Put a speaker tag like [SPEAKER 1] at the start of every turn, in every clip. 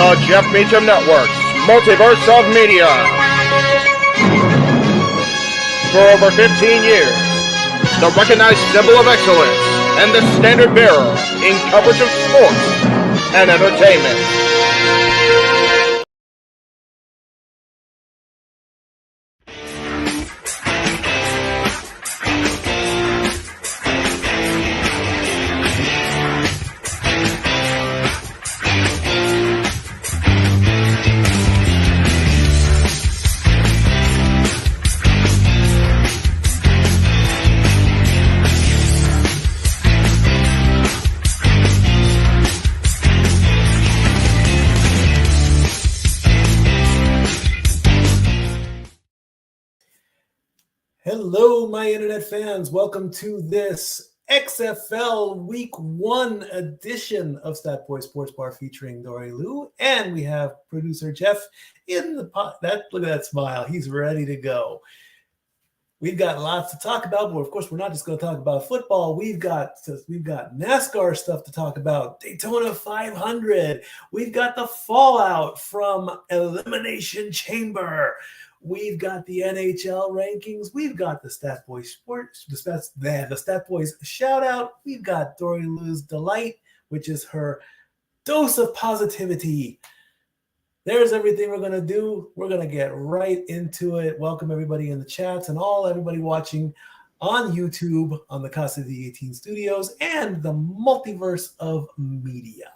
[SPEAKER 1] the Jeff Meacham Network's multiverse of media. For over 15 years, the recognized symbol of excellence and the standard bearer in coverage of sports and entertainment.
[SPEAKER 2] Hello, my internet fans. Welcome to this XFL Week 1 edition of Stat Boy Sports Bar featuring Dori Lou. And we have producer Jeff in the pot. Look at that smile. He's ready to go. We've got lots to talk about, but of course, we're not just going to talk about football. We've got NASCAR stuff to talk about, Daytona 500. We've got the fallout from Elimination Chamber. We've got the NHL rankings. We've got the Stat Boy Sports, the Stat Boys shout out. We've got Dori Lou's Delight, which is her dose of positivity. There's everything we're going to do. We're going to get right into it. Welcome everybody in the chats and everybody watching on YouTube on the Casa D-18 Studios and the multiverse of media.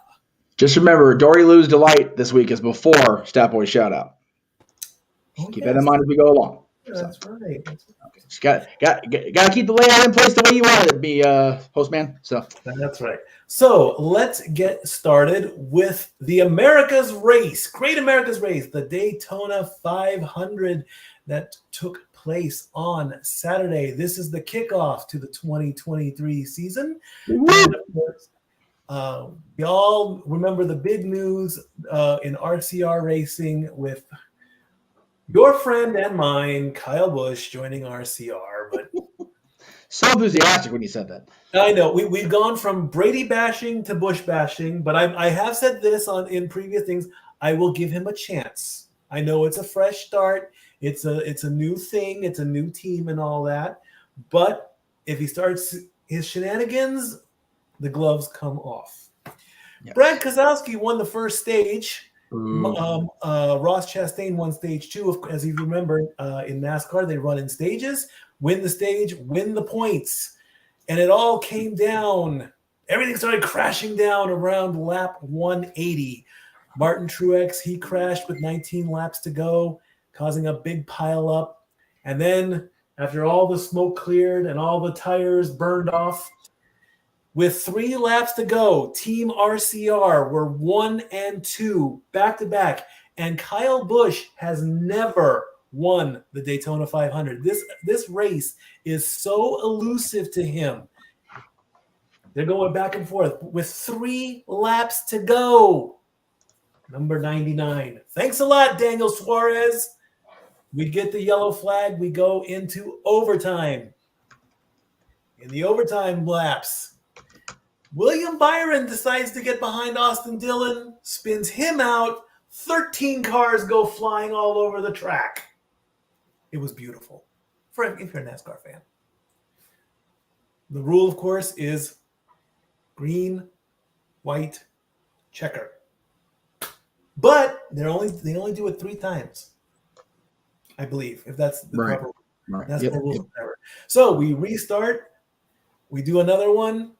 [SPEAKER 3] Just remember, Dori Lou's Delight this week is before Stat Boy shout out. Keep that in mind as we go along.
[SPEAKER 2] That's right.
[SPEAKER 3] Okay. Just got to keep the layout in place the way you want it to be, Postman. So
[SPEAKER 2] that's right. So let's get started with the America's Race, Great America's Race, the Daytona 500 that took place on Saturday. This is the kickoff to the 2023 season. And of course, we all remember the big news in RCR racing with your friend and mine, Kyle Busch, joining RCR. But
[SPEAKER 3] so enthusiastic when you said that.
[SPEAKER 2] I know we've gone from Brady bashing to Busch bashing, but I have said this in previous things. I will give him a chance. I know it's a fresh start. It's a new thing. It's a new team and all that. But if he starts his shenanigans, the gloves come off. Yes. Brad Keselowski won the first stage. Ross Chastain won stage 2. As you remember, in NASCAR, they run in stages. Win the stage, win the points. And it all came down. Everything started crashing down around lap 180. Martin Truex, he crashed with 19 laps to go, causing a big pile up. And then after all the smoke cleared and all the tires burned off, with 3 laps to go, Team RCR were 1 and 2 back-to-back. And Kyle Busch has never won the Daytona 500. This race is so elusive to him. They're going back and forth with 3 laps to go. Number 99. Thanks a lot, Daniel Suarez. We get the yellow flag. We go into overtime. In the overtime laps, William Byron decides to get behind Austin Dillon, spins him out. 13 cars go flying all over the track. It was beautiful if you're a NASCAR fan. The rule, of course, is green, white, checker. But they only do it 3 times, I believe, if that's the proper rule.
[SPEAKER 3] Right.
[SPEAKER 2] That's the rules of power. So we restart. We do another one.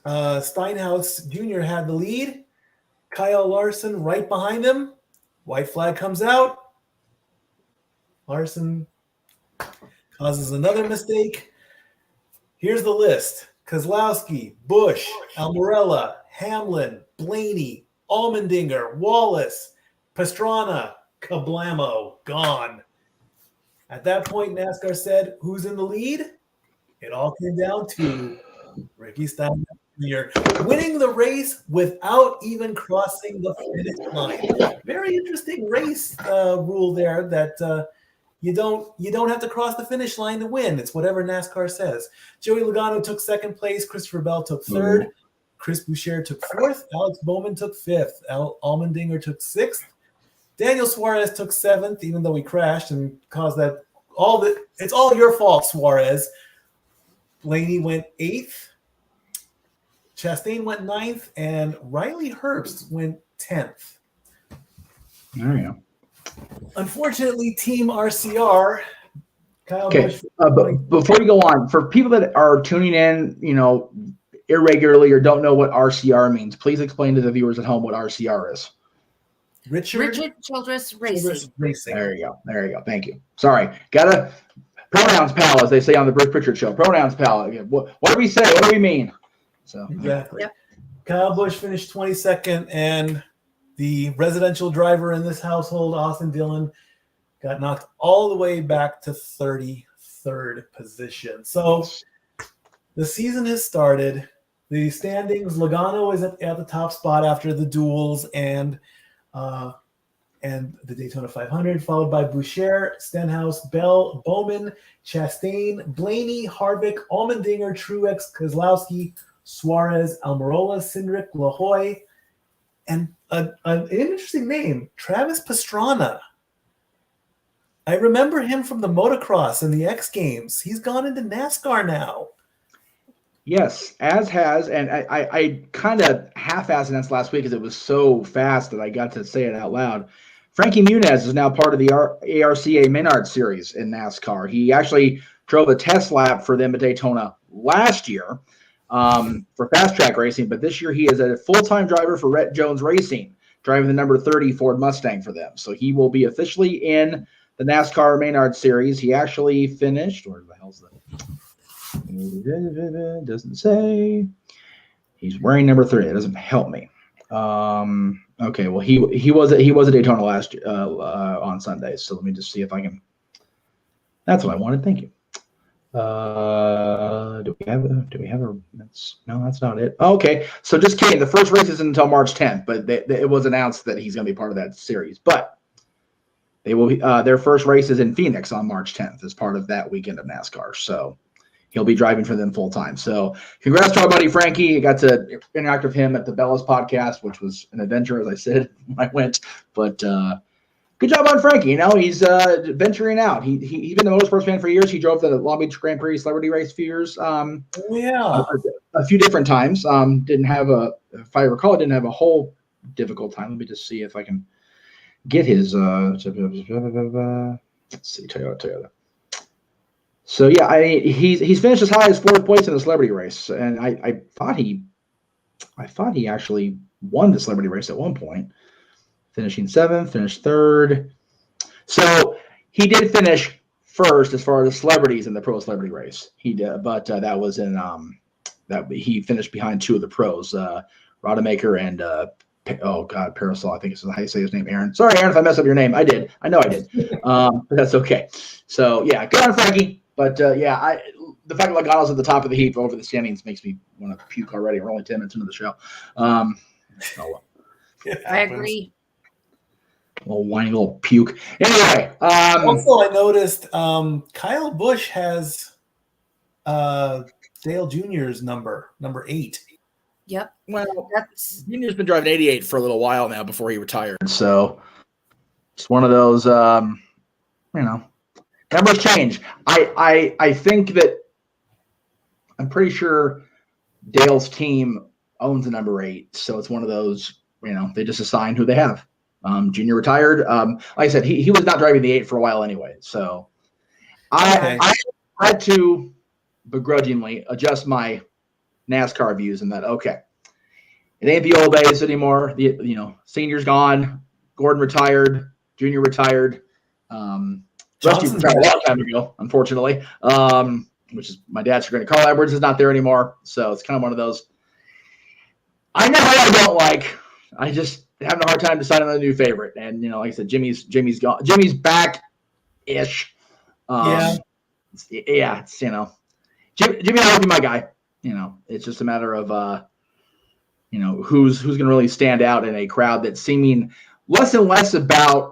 [SPEAKER 2] Steinhaus Jr. had the lead. Kyle Larson right behind him. White flag comes out. Larson causes another mistake. Here's the list. Keselowski, Busch, Almirola, Hamlin, Blaney, Allmendinger, Wallace, Pastrana, Kablamo, gone. At that point, NASCAR said, who's in the lead? It all came down to Ricky Steinhaus Jr. winning the race without even crossing the finish line. Very interesting race rule there that you don't have to cross the finish line to win. It's whatever NASCAR says. Joey Logano took second place. Christopher Bell took third. Chris Boucher took 4th. Alex Bowman took 5th. Allmendinger took 6th. Daniel Suarez took 7th, even though he crashed and caused that. It's all your fault, Suarez. Blaney went 8th. Chastain went 9th, and Riley Herbst went 10th.
[SPEAKER 3] There you go.
[SPEAKER 2] Unfortunately, Team RCR. Kyle
[SPEAKER 3] Okay,
[SPEAKER 2] Busch,
[SPEAKER 3] but before we go on, for people that are tuning in, irregularly or don't know what RCR means, please explain to the viewers at home what RCR is.
[SPEAKER 2] Richard
[SPEAKER 4] Childress Racing.
[SPEAKER 3] There you go. Thank you. Sorry. Pronouns pal, as they say on the Bruce Pritchard show. Pronouns pal. What do we say? What do we mean? So
[SPEAKER 2] exactly.
[SPEAKER 4] Yep.
[SPEAKER 2] Kyle Busch finished 22nd, and the residential driver in this household, Austin Dillon, got knocked all the way back to 33rd position. So the season has started. The standings, Logano is at the top spot after the duels and the Daytona 500, followed by Boucher, Stenhouse, Bell, Bowman, Chastain, Blaney, Harvick, Allmendinger, Truex, Keselowski, Suarez, Almirola, Cindric, LaHoy, and an interesting name, Travis Pastrana. I remember him from the motocross and the X Games. He's gone into NASCAR now.
[SPEAKER 3] yes, as has, and I kind of half-assed announced last week because it was so fast that I got to say it out loud. Frankie Muniz is now part of the ARCA Menard Series in NASCAR. He actually drove a test lap for them at Daytona last year for fast track racing, but this year he is a full-time driver for Rhett Jones Racing, driving the number 30 Ford Mustang for them. So he will be officially in the NASCAR Menard Series. He actually finished, where the hell's that? Doesn't say. He's wearing number 30. That doesn't help me. Okay, well he was at Daytona last year on Sunday. So let me just see if I can. That's what I wanted. Thank you. Do we have a? No, that's not it. Okay, so just kidding. The first race isn't until March 10th, but it was announced that he's going to be part of that series. But they will be, their first race is in Phoenix on March 10th as part of that weekend of NASCAR. So he'll be driving for them full time. So congrats to our buddy Frankie. I got to interact with him at the Bellas podcast, which was an adventure, as I said when I went. But good job on Frankie. He's venturing out. He's been a motorsports fan for years. He drove the Long Beach Grand Prix Celebrity Race a few years. A few different times. Didn't have if I recall, didn't have a whole difficult time. Let me just see if I can get his. Let's see, Toyota. So yeah, he's finished as high as 4th place in the celebrity race, and I thought he actually won the celebrity race at one point, finishing 7th, finished 3rd. So he did finish first as far as the celebrities in the pro celebrity race. He did, but that was in that he finished behind 2 of the pros, Rodemaker and Parasol. I think is how you say his name, Aaron. Sorry, Aaron, if I messed up your name. I did. I know I did. But that's okay. So yeah, good on Frankie. But the fact that Logano's at the top of the heap over the standings makes me want to puke already. We're only 10 minutes into the show. Oh well.
[SPEAKER 4] I agree.
[SPEAKER 3] Little whiny little puke. Anyway.
[SPEAKER 2] Also, I noticed Kyle Busch has Dale Jr.'s number 8.
[SPEAKER 4] Yep.
[SPEAKER 3] Well, Junior's been driving 88 for a little while now before he retired. So it's one of those, numbers change. I think that I'm pretty sure Dale's team owns the number 8. So it's one of those, they just assign who they have. Junior retired. Like I said, he was not driving the 8 for a while anyway. So I had to begrudgingly adjust my NASCAR views and that, okay, it ain't the old days anymore. Senior's gone. Gordon retired. Junior retired. Rusty retired a long time ago, unfortunately, which is my dad's going to call. Edwards is not there anymore. So it's kind of one of those. I know what I don't like. I just having a hard time deciding on a new favorite. And, like I said, Jimmy's gone. Jimmy's back-ish. Yeah, it's, Jimmy will be my guy. It's just a matter of, who's going to really stand out in a crowd that's seeming less and less about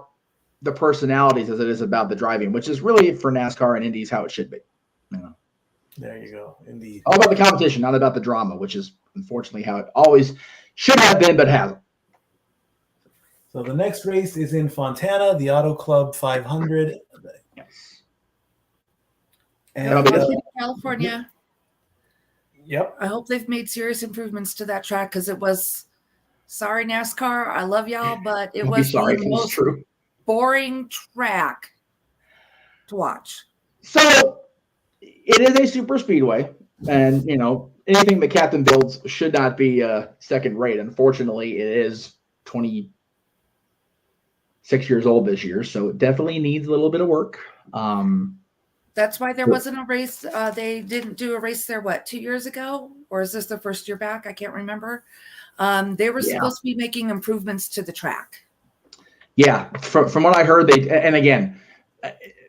[SPEAKER 3] the personalities as it is about the driving, which is really for NASCAR and Indies how it should be.
[SPEAKER 2] There you go. Indeed.
[SPEAKER 3] All about the competition, not about the drama, which is unfortunately how it always should have been, but hasn't.
[SPEAKER 2] So the next race is in Fontana, the Auto Club 500.
[SPEAKER 3] Yes.
[SPEAKER 2] And
[SPEAKER 4] California.
[SPEAKER 2] Yep.
[SPEAKER 4] I hope they've made serious improvements to that track because it was, sorry, NASCAR, I love y'all, but it was
[SPEAKER 3] sorry,
[SPEAKER 4] the most boring track to watch.
[SPEAKER 3] So it is a super speedway, and anything that Captain builds should not be second rate. Unfortunately, it is 26 years old this year, so it definitely needs a little bit of work.
[SPEAKER 4] That's why there wasn't a race. They didn't do a race there, 2 years ago? Or is this the first year back? I can't remember. They were supposed to be making improvements to the track. Yeah,
[SPEAKER 3] from what I heard, and again,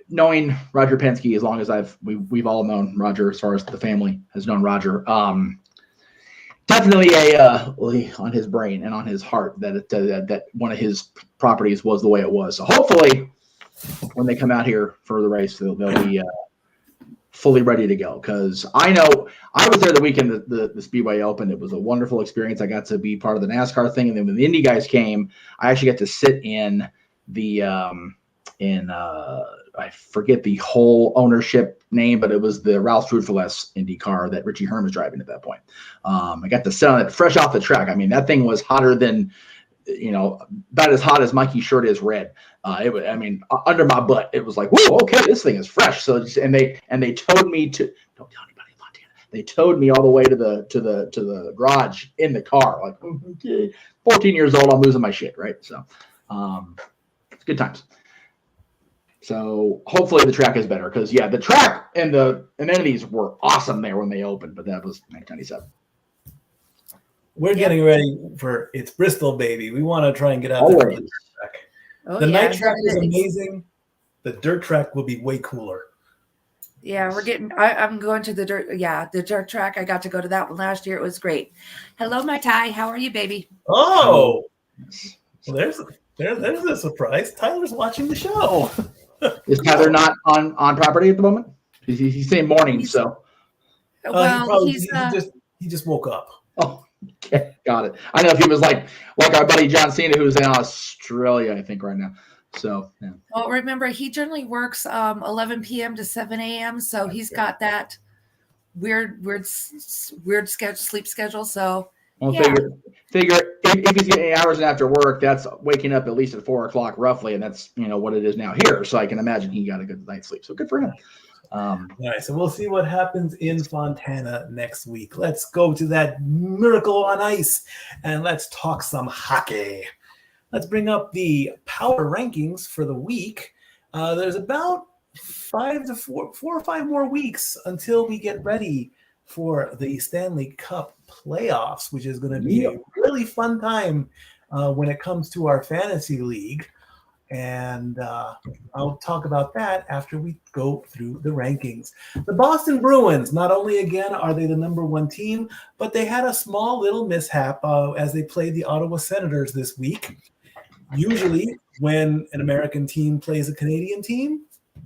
[SPEAKER 3] knowing Roger Penske, as long as we've all known Roger, as far as the family has known Roger, definitely on his brain and on his heart that one of his properties was the way it was. So hopefully, when they come out here for the race, they'll be fully ready to go. Because I know I was there the weekend the Speedway opened. It was a wonderful experience. I got to be part of the NASCAR thing, and then when the Indy guys came, I actually got to sit in the I forget the whole ownership name, but it was the Ralph Trudfeles Indy car that Richie Herm was driving at that point. I got to sit on it fresh off the track. I mean, that thing was hotter than, about as hot as Mikey's shirt is red. It was, under my butt, it was like, whoa, okay, this thing is fresh. So, and they towed me to, don't tell anybody in Montana. They towed me all the way to the garage in the car. Like, 14 years old, I'm losing my shit, right? So, it's good times. So hopefully the track is better because the track and the amenities were awesome there when they opened, but that was 1997.
[SPEAKER 2] We're getting ready for it's Bristol, baby. We want to try and get out there for the dirt track. The night track is amazing. The dirt track will be way cooler.
[SPEAKER 4] Yeah, I'm going to the dirt. Yeah, the dirt track. I got to go to that one last year. It was great. Hello, my Ty. How are you, baby?
[SPEAKER 2] Oh, well, there's a surprise. Tyler's watching the show.
[SPEAKER 3] Is Tyler not on property at the moment? He's saying morning, so.
[SPEAKER 4] Well,
[SPEAKER 2] he just woke up.
[SPEAKER 3] Oh, okay, got it. I know if he was like our buddy John Cena, who's in Australia, I think right now. So, yeah.
[SPEAKER 4] Well, remember he generally works 11 p.m. to 7 a.m. So he's got that weird sleep schedule. So.
[SPEAKER 3] Well, figure if he's getting 8 hours after work, that's waking up at least at 4 o'clock roughly, and that's what it is now here. So I can imagine he got a good night's sleep. So good for him.
[SPEAKER 2] All right, so we'll see what happens in Fontana next week. Let's go to that Miracle on Ice, and let's talk some hockey. Let's bring up the power rankings for the week. There's about 4 or 5 more weeks until we get ready for the Stanley Cup Playoffs, which is going to be a really fun time when it comes to our fantasy league. And I'll talk about that after we go through the rankings. The Boston Bruins, not only again are they the number 1 team, but they had a small little mishap as they played the Ottawa Senators this week. Usually when an American team plays a Canadian team,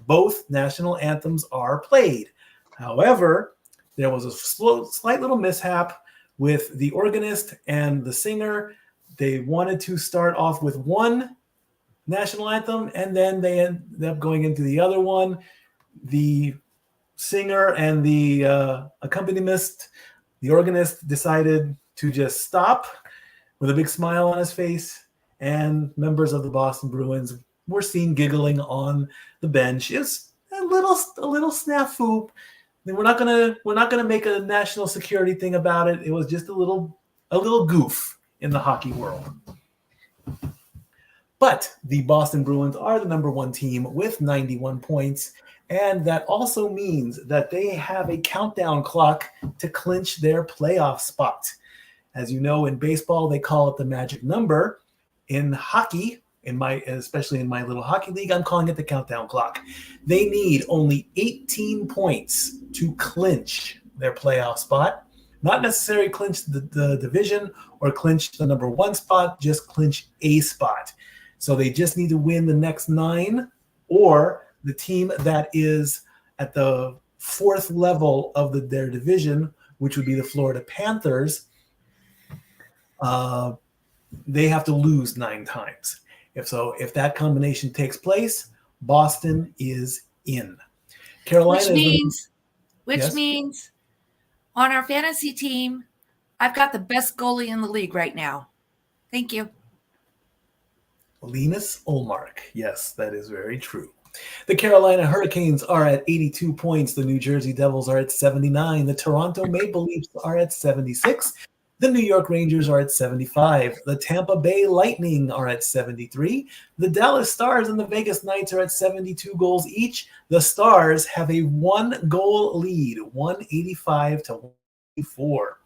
[SPEAKER 2] both national anthems are played. However, there was a slight little mishap with the organist and the singer. They wanted to start off with one national anthem, and then they ended up going into the other one. The singer and the accompanist, the organist, decided to just stop with a big smile on his face, and members of the Boston Bruins were seen giggling on the bench. It's a little snafu. We're not gonna make a national security thing about it. It was just a little goof in the hockey world. But the Boston Bruins are the number 1 team with 91 points, and that also means that they have a countdown clock to clinch their playoff spot. As you know, in baseball, they call it the magic number. In hockey, especially in my little hockey league, I'm calling it the countdown clock. They need only 18 points to clinch their playoff spot. Not necessarily clinch the division or clinch the number 1 spot, just clinch a spot. So they just need to win the next 9, or the team that is at the fourth level of their division, which would be the Florida Panthers, they have to lose 9 times. If that combination takes place, Boston is in. Carolina
[SPEAKER 4] which means on our fantasy team, I've got the best goalie in the league right now. Thank you.
[SPEAKER 2] Linus Ullmark. Yes, that is very true. The Carolina Hurricanes are at 82 points. The New Jersey Devils are at 79. The Toronto Maple Leafs are at 76. The New York Rangers are at 75. The Tampa Bay Lightning are at 73. The Dallas Stars and the Vegas Knights are at 72 goals each. The Stars have a 1-goal lead, 185 to 184.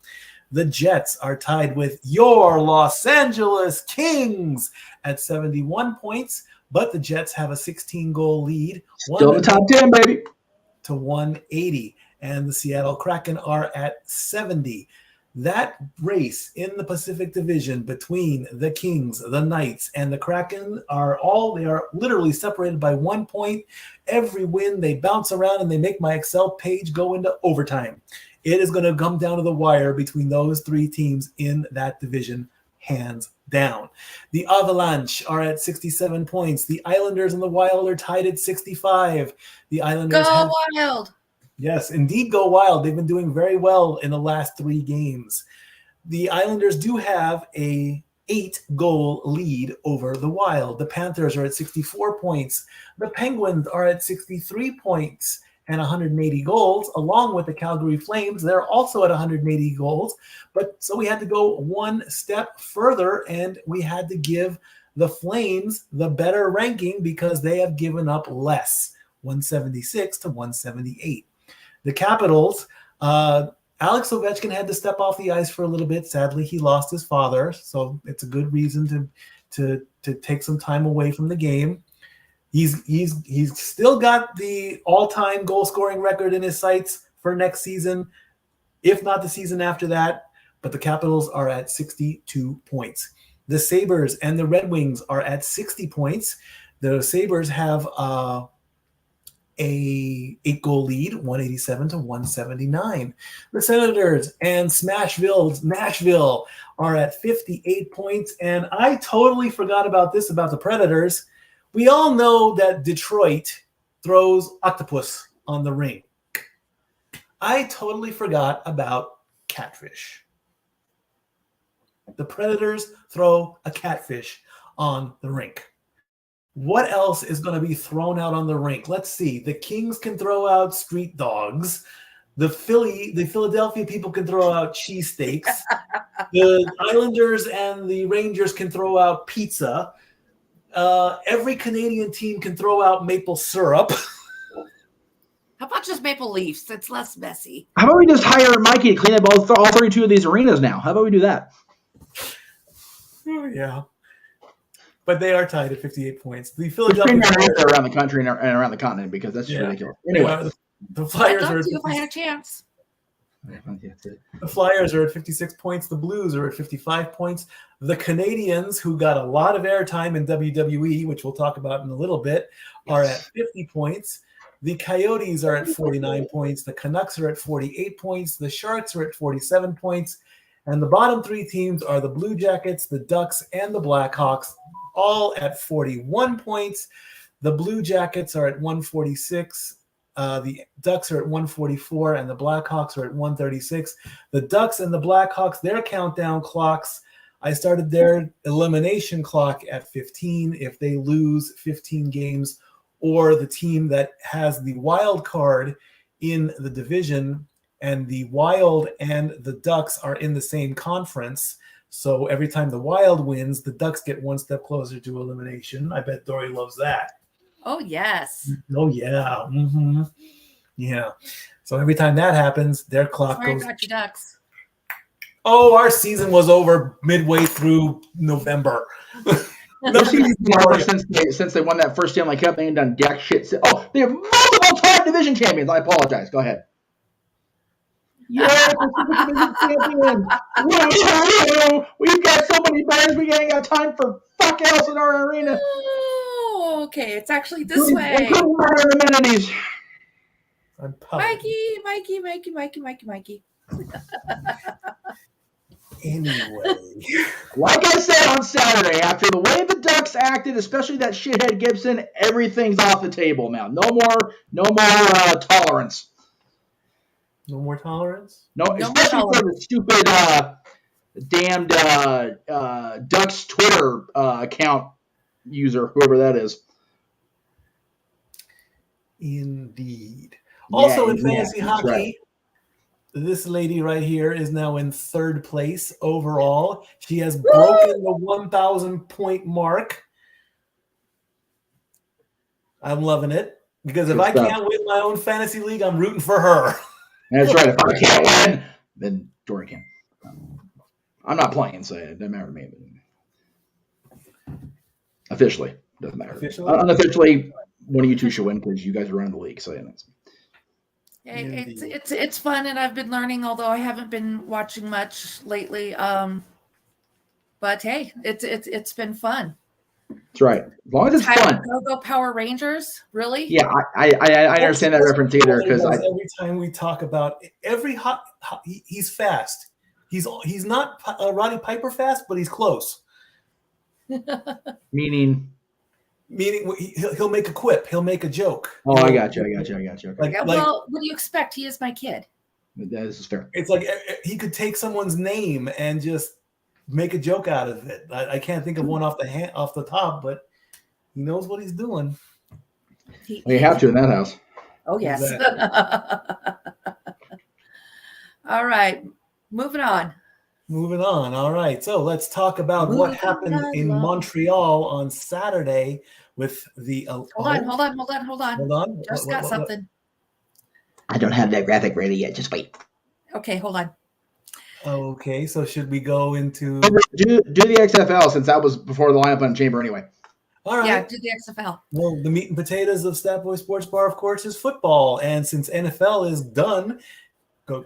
[SPEAKER 2] The Jets are tied with your Los Angeles Kings at 71 points, but the Jets have a 16-goal lead.
[SPEAKER 3] Still in the top 10, baby.
[SPEAKER 2] To 180. And the Seattle Kraken are at 70. That race in the Pacific Division between the Kings, the Knights, and the Kraken they are literally separated by 1 point. Every win, they bounce around and they make my Excel page go into overtime. It is going to come down to the wire between those 3 teams in that division, hands down. The Avalanche are at 67 points. The Islanders and the Wild are tied at 65. The Islanders
[SPEAKER 4] Go Wild!
[SPEAKER 2] Yes, indeed, go Wild. They've been doing very well in the last 3 games. The Islanders do have a 8-goal lead over the Wild. The Panthers are at 64 points. The Penguins are at 63 points and 180 goals, along with the Calgary Flames. They're also at 180 goals. But so we had to go one step further, and we had to give the Flames the better ranking because they have given up less, 176 to 178. The Capitals, Alex Ovechkin had to step off the ice for a little bit. Sadly, he lost his father, so it's a good reason to take some time away from the game. He's still got the all-time goal-scoring record in his sights for next season, if not the season after that. But the Capitals are at 62 points. The Sabres and the Red Wings are at 60 points. The Sabres have a 8-goal lead, 187 to 179. The Senators and Nashville are at 58 points. And I totally forgot about this about the Predators. We all know that Detroit throws octopus on the ring. I totally forgot about catfish. The Predators throw a catfish on the rink. What else is going to be thrown out on the rink? Let's see. The Kings can throw out street dogs. The Philadelphia people can throw out cheesesteaks. The Islanders and the Rangers can throw out pizza. Every Canadian team can throw out maple syrup.
[SPEAKER 4] How about just Maple Leafs? It's less messy.
[SPEAKER 3] How about we just hire Mikey to clean up all 32 of these arenas now? How about we do that?
[SPEAKER 2] Oh, yeah. But they are tied at 58 points. The Philadelphia
[SPEAKER 3] around the country and around the continent because that's just ridiculous. Anyway,
[SPEAKER 2] the Flyers are.
[SPEAKER 4] If I had a chance.
[SPEAKER 2] The Flyers are at 56 points. The Blues are at 55 points. The Canadians, who got a lot of airtime in WWE, which we'll talk about in a little bit, are at 50 points. The Coyotes are at 49 points. The Canucks are at 48 points. The Sharks are at 47 points. And the bottom 3 teams are the Blue Jackets, the Ducks, and the Blackhawks, all at 41 points. The Blue Jackets are at 146. The Ducks are at 144, and the Blackhawks are at 136. The Ducks and the Blackhawks, their countdown clocks, I started their elimination clock at 15. If they lose 15 games, or the team that has the wild card in the division, and the Wild and the Ducks are in the same conference. So every time the Wild wins, the Ducks get one step closer to elimination. I bet Dori loves that.
[SPEAKER 4] Oh, yes.
[SPEAKER 2] Oh, yeah. Mm-hmm. Yeah. So every time that happens, their clock
[SPEAKER 4] Sorry
[SPEAKER 2] goes.
[SPEAKER 4] about your Ducks.
[SPEAKER 2] Oh, our season was over midway through November.
[SPEAKER 3] Since they won that first Stanley Cup, they ain't done jack shit. Oh, they're multiple time division champions. I apologize. Go ahead. Yeah, champion. We've got so many players. We ain't got time for fuck else in our arena.
[SPEAKER 4] Oh, okay. It's actually this way.
[SPEAKER 3] Amenities.
[SPEAKER 2] I'm pouting.
[SPEAKER 4] Mikey.
[SPEAKER 2] Anyway.
[SPEAKER 3] Like I said on Saturday, after the way the Ducks acted, especially that shithead Gibson, everything's off the table now. No more tolerance.
[SPEAKER 2] No more tolerance?
[SPEAKER 3] No especially for the stupid damned Ducks Twitter account user, whoever that is.
[SPEAKER 2] Indeed. Also in fantasy hockey,
[SPEAKER 3] right.
[SPEAKER 2] This lady right here is now in third place overall. She has broken the 1,000 point mark. I'm loving it because if I can't win my own fantasy league, I'm rooting for her.
[SPEAKER 3] That's right. If I can't win, then Dori can. I'm not playing, so it doesn't matter to me. Officially, doesn't matter. Unofficially, one of you two should win because you guys are running the league. So yeah,
[SPEAKER 4] it's fun, and I've been learning, although I haven't been watching much lately. But hey, it's been fun.
[SPEAKER 3] That's right. As long as it's fun.
[SPEAKER 4] Go Power Rangers, really?
[SPEAKER 3] Yeah, I understand that reference either because
[SPEAKER 2] every time we talk about he's fast. He's not Roddy Piper fast, but he's close.
[SPEAKER 3] Meaning
[SPEAKER 2] he'll make a quip. He'll make a joke.
[SPEAKER 3] Oh, I got you.
[SPEAKER 4] Okay. Well, what do you expect? He is my kid.
[SPEAKER 3] This is fair.
[SPEAKER 2] It's like he could take someone's name and just make a joke out of it. I can't think of one off the top, but he knows what he's doing.
[SPEAKER 3] You have to in that house.
[SPEAKER 4] Oh, yes. Exactly. All right. Moving on.
[SPEAKER 2] All right. So let's talk about what happened in Montreal on Saturday with the.
[SPEAKER 4] Hold on. Just got something.
[SPEAKER 3] I don't have that graphic ready yet. Just wait.
[SPEAKER 4] Okay, hold on.
[SPEAKER 2] Okay, so should we go into
[SPEAKER 3] do the XFL since that was before the lineup on Chamber anyway?
[SPEAKER 2] All right.
[SPEAKER 4] Yeah, do the XFL.
[SPEAKER 2] Well, the meat and potatoes of Stat Boy Sports Bar, of course, is football, and since NFL is done,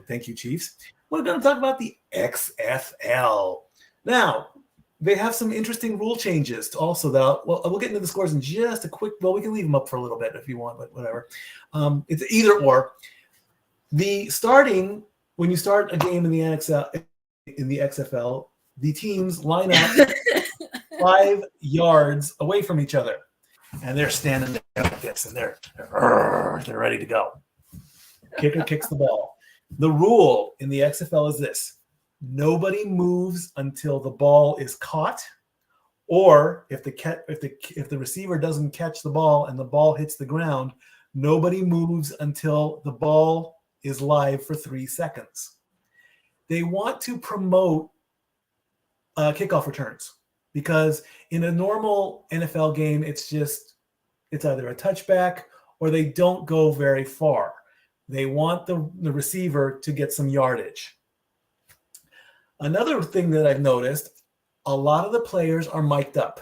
[SPEAKER 2] thank you, Chiefs. We're going to talk about the XFL. Now, they have some interesting rule changes also. We'll get into the scores in just a quick. Well, we can leave them up for a little bit if you want, but whatever. It's either or. When you start a game in the XFL, the teams line up 5 yards away from each other, and they're standing there like this, and they're ready to go. Kicker kicks the ball. The rule in the XFL is this: nobody moves until the ball is caught, or if the receiver doesn't catch the ball and the ball hits the ground, nobody moves until the ball is live for 3 seconds. They want to promote kickoff returns because in a normal NFL game, it's either a touchback or they don't go very far. They want the receiver to get some yardage. Another thing that I've noticed, a lot of the players are mic'd up.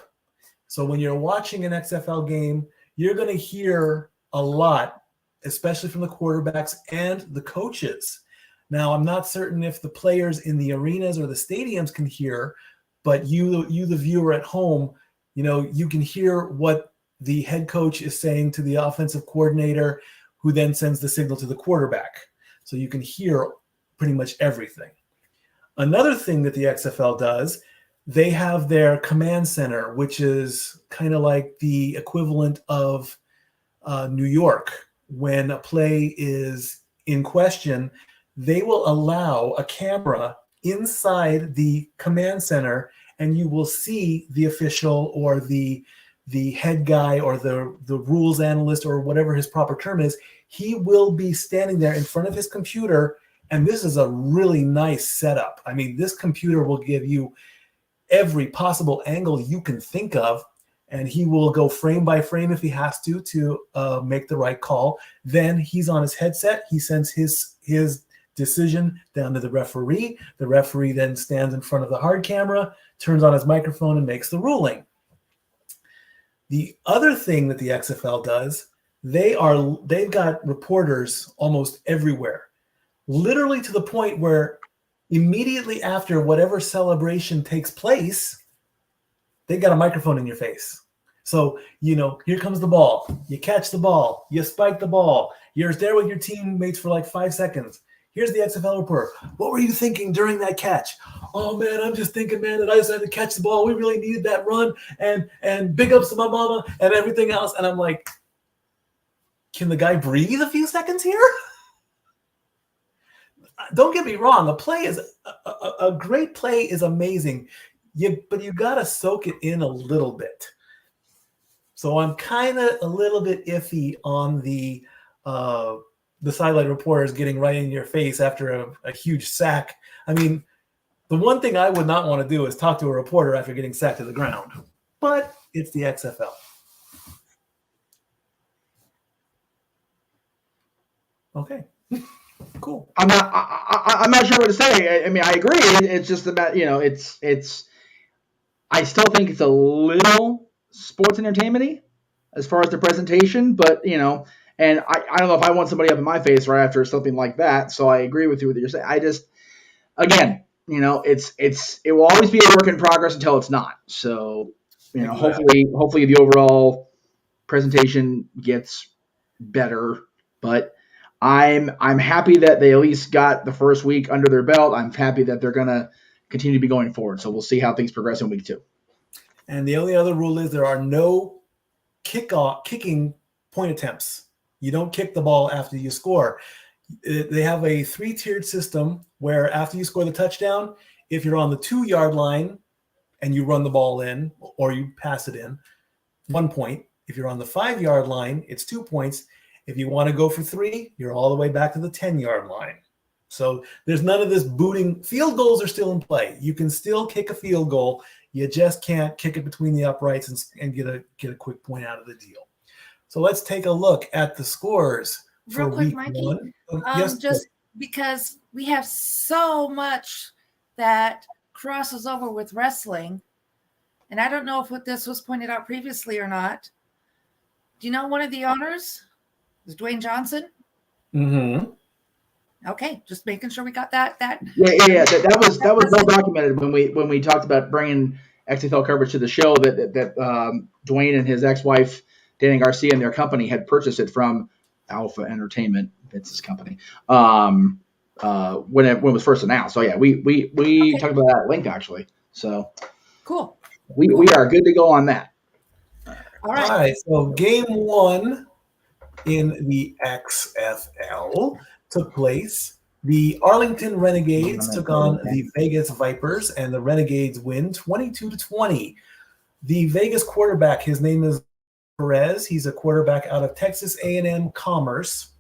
[SPEAKER 2] So when you're watching an XFL game, you're going to hear a lot, especially from the quarterbacks and the coaches. Now, I'm not certain if the players in the arenas or the stadiums can hear, but you the viewer at home, you can hear what the head coach is saying to the offensive coordinator, who then sends the signal to the quarterback. So you can hear pretty much everything. Another thing that the XFL does, they have their command center, which is kind of like the equivalent of New York. When a play is in question, they will allow a camera inside the command center, and you will see the official or the head guy or the rules analyst or whatever his proper term is. He will be standing there in front of his computer, and this is a really nice setup. I mean, this computer will give you every possible angle you can think of, and he will go frame by frame if he has to make the right call. Then he's on his headset. He sends his decision down to the referee. The referee then stands in front of the hard camera, turns on his microphone, and makes the ruling. The other thing that the XFL does, they've got reporters almost everywhere, literally to the point where immediately after whatever celebration takes place, they got a microphone in your face. So, here comes the ball. You catch the ball. You spike the ball. You're there with your teammates for like 5 seconds. Here's the XFL reporter. What were you thinking during that catch? Oh, man, I'm just thinking, man, that I just had to catch the ball. We really needed that run. And big ups to my mama and everything else. And I'm like, can the guy breathe a few seconds here? Don't get me wrong. A great play is amazing. But you got to soak it in a little bit. So I'm kind of a little bit iffy on the sideline reporters getting right in your face after a huge sack. I mean, the one thing I would not want to do is talk to a reporter after getting sacked to the ground. But it's the XFL. Okay. Cool.
[SPEAKER 3] I'm not sure what to say. I mean, I agree. It's just about, it's I still think it's a little sports entertainment-y as far as the presentation, but and I don't know if I want somebody up in my face right after something like that. So I agree with you what you're saying. I just, again, it will always be a work in progress until it's not. So, hopefully the overall presentation gets better, but I'm happy that they at least got the first week under their belt. I'm happy that they're going to continue to be going forward. So we'll see how things progress in week 2.
[SPEAKER 2] And the only other rule is there are no kicking point attempts. You don't kick the ball after you score. They have a 3-tiered system where after you score the touchdown, if you're on the 2-yard line and you run the ball in or you pass it in, 1 point. If you're on the 5-yard line, it's 2 points. If you want to go for 3, you're all the way back to the 10-yard line. So there's none of this booting. Field goals are still in play. You can still kick a field goal. You just can't kick it between the uprights and get a quick point out of the deal. So let's take a look at the scores for
[SPEAKER 4] Real quick,
[SPEAKER 2] week
[SPEAKER 4] Mikey,
[SPEAKER 2] 1.
[SPEAKER 4] Yes, just because we have so much that crosses over with wrestling, and I don't know if this was pointed out previously or not. Do you know one of the owners is Dwayne Johnson?
[SPEAKER 2] Mm-hmm.
[SPEAKER 4] Okay, just making sure we got that.
[SPEAKER 3] Yeah. That was well documented when we talked about bringing XFL coverage to the show. That Dwayne and his ex-wife Danny Garcia and their company had purchased it from Alpha Entertainment, Vince's company. When it was first announced. So yeah, we talked about that at length actually. So
[SPEAKER 4] cool.
[SPEAKER 3] We are good to go on that.
[SPEAKER 4] All right.
[SPEAKER 2] All right. So game 1 in the XFL took place. The Arlington Renegades took on the Vegas Vipers, and the Renegades win 22-20. The Vegas quarterback, his name is Perez. He's a quarterback out of Texas A&M Commerce,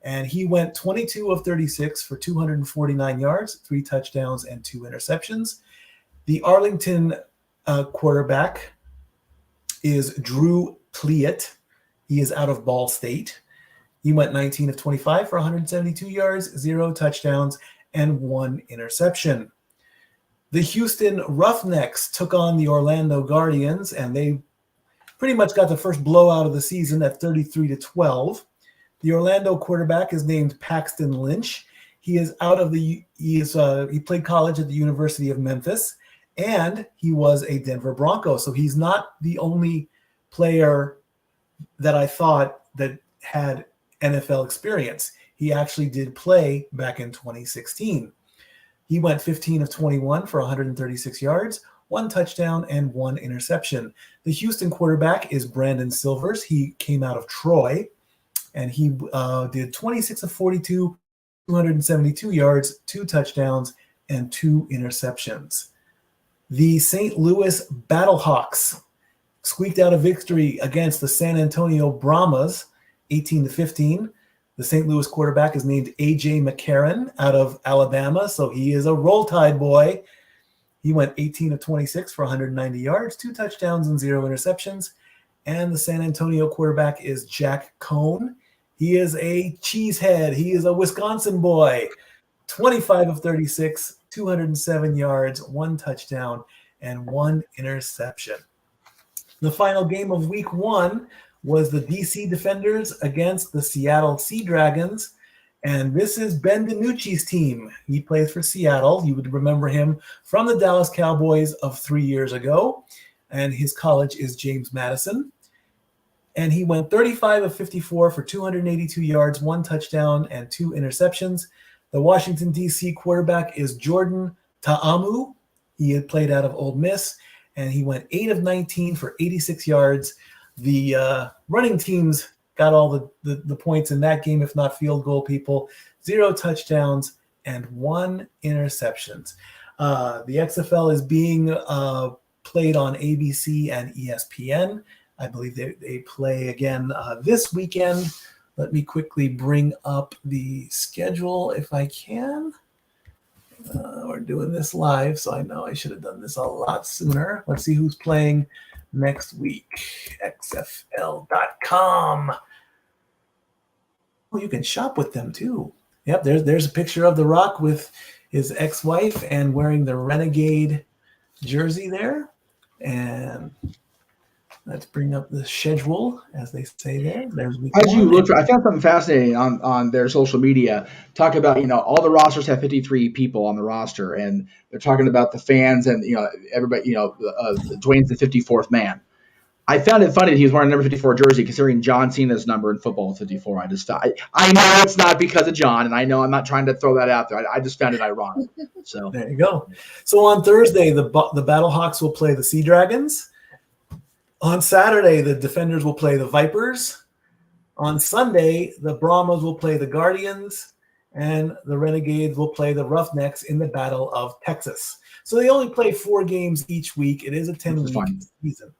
[SPEAKER 2] and he went 22 of 36 for 249 yards, 3 touchdowns, and 2 interceptions. The Arlington quarterback is Drew Pliett. He is out of Ball State. He went 19 of 25 for 172 yards, 0 touchdowns, and 1 interception. The Houston Roughnecks took on the Orlando Guardians, and they pretty much got the first blowout of the season at 33-12. The Orlando quarterback is named Paxton Lynch. He played college at the University of Memphis, and he was a Denver Bronco. So he's not the only player that I thought that had NFL experience. He actually did play back in 2016. He went 15 of 21 for 136 yards, 1 touchdown, and 1 interception. The Houston quarterback is Brandon Silvers. He came out of Troy, and he did 26 of 42, 272 yards, 2 touchdowns, and 2 interceptions. The St. Louis Battlehawks squeaked out a victory against the San Antonio Brahmas, 18-15. The St. Louis quarterback is named A.J. McCarron out of Alabama, so he is a Roll Tide boy. He went 18 of 26 for 190 yards, 2 touchdowns, and 0 interceptions. And the San Antonio quarterback is Jack Cohn. He is a cheesehead. He is a Wisconsin boy. 25 of 36, 207 yards, 1 touchdown, and 1 interception. The final game of week 1 was the DC Defenders against the Seattle Sea Dragons. And this is Ben DiNucci's team. He plays for Seattle. You would remember him from the Dallas Cowboys of 3 years ago. And his college is James Madison. and he went 35 of 54 for 282 yards, 1 touchdown, and 2 interceptions. The Washington, D.C. quarterback is Jordan Ta'amu. He had played out of Ole Miss, and he went 8 of 19 for 86 yards. The running teams got all the points in that game, if not field goal people. 0 touchdowns and 1 interceptions. The XFL is being played on ABC and ESPN. I believe they play again this weekend. Let me quickly bring up the schedule if I can. We're doing this live, so I know I should have done this a lot sooner. Let's see who's playing next week. XFL.com. Oh, you can shop with them too. Yep, there's a picture of The Rock with his ex-wife and wearing the Renegade jersey there. And let's bring up the schedule, as they say there. There's week
[SPEAKER 3] As you look, I found something fascinating on their social media. Talk about, all the rosters have 53 people on the roster, and they're talking about the fans and, everybody, Dwayne's the 54th man. I found it funny that he was wearing a number 54 jersey, considering John Cena's number in football is 54. I know it's not because of John, and I know I'm not trying to throw that out there. I just found it ironic. So
[SPEAKER 2] there you go. So on Thursday, the Battlehawks will play the Sea Dragons. On Saturday, the Defenders will play the Vipers. On Sunday, the Brahmas will play the Guardians, and the Renegades will play the Roughnecks in the Battle of Texas. So they only play 4 games each week. It is a 10-week season.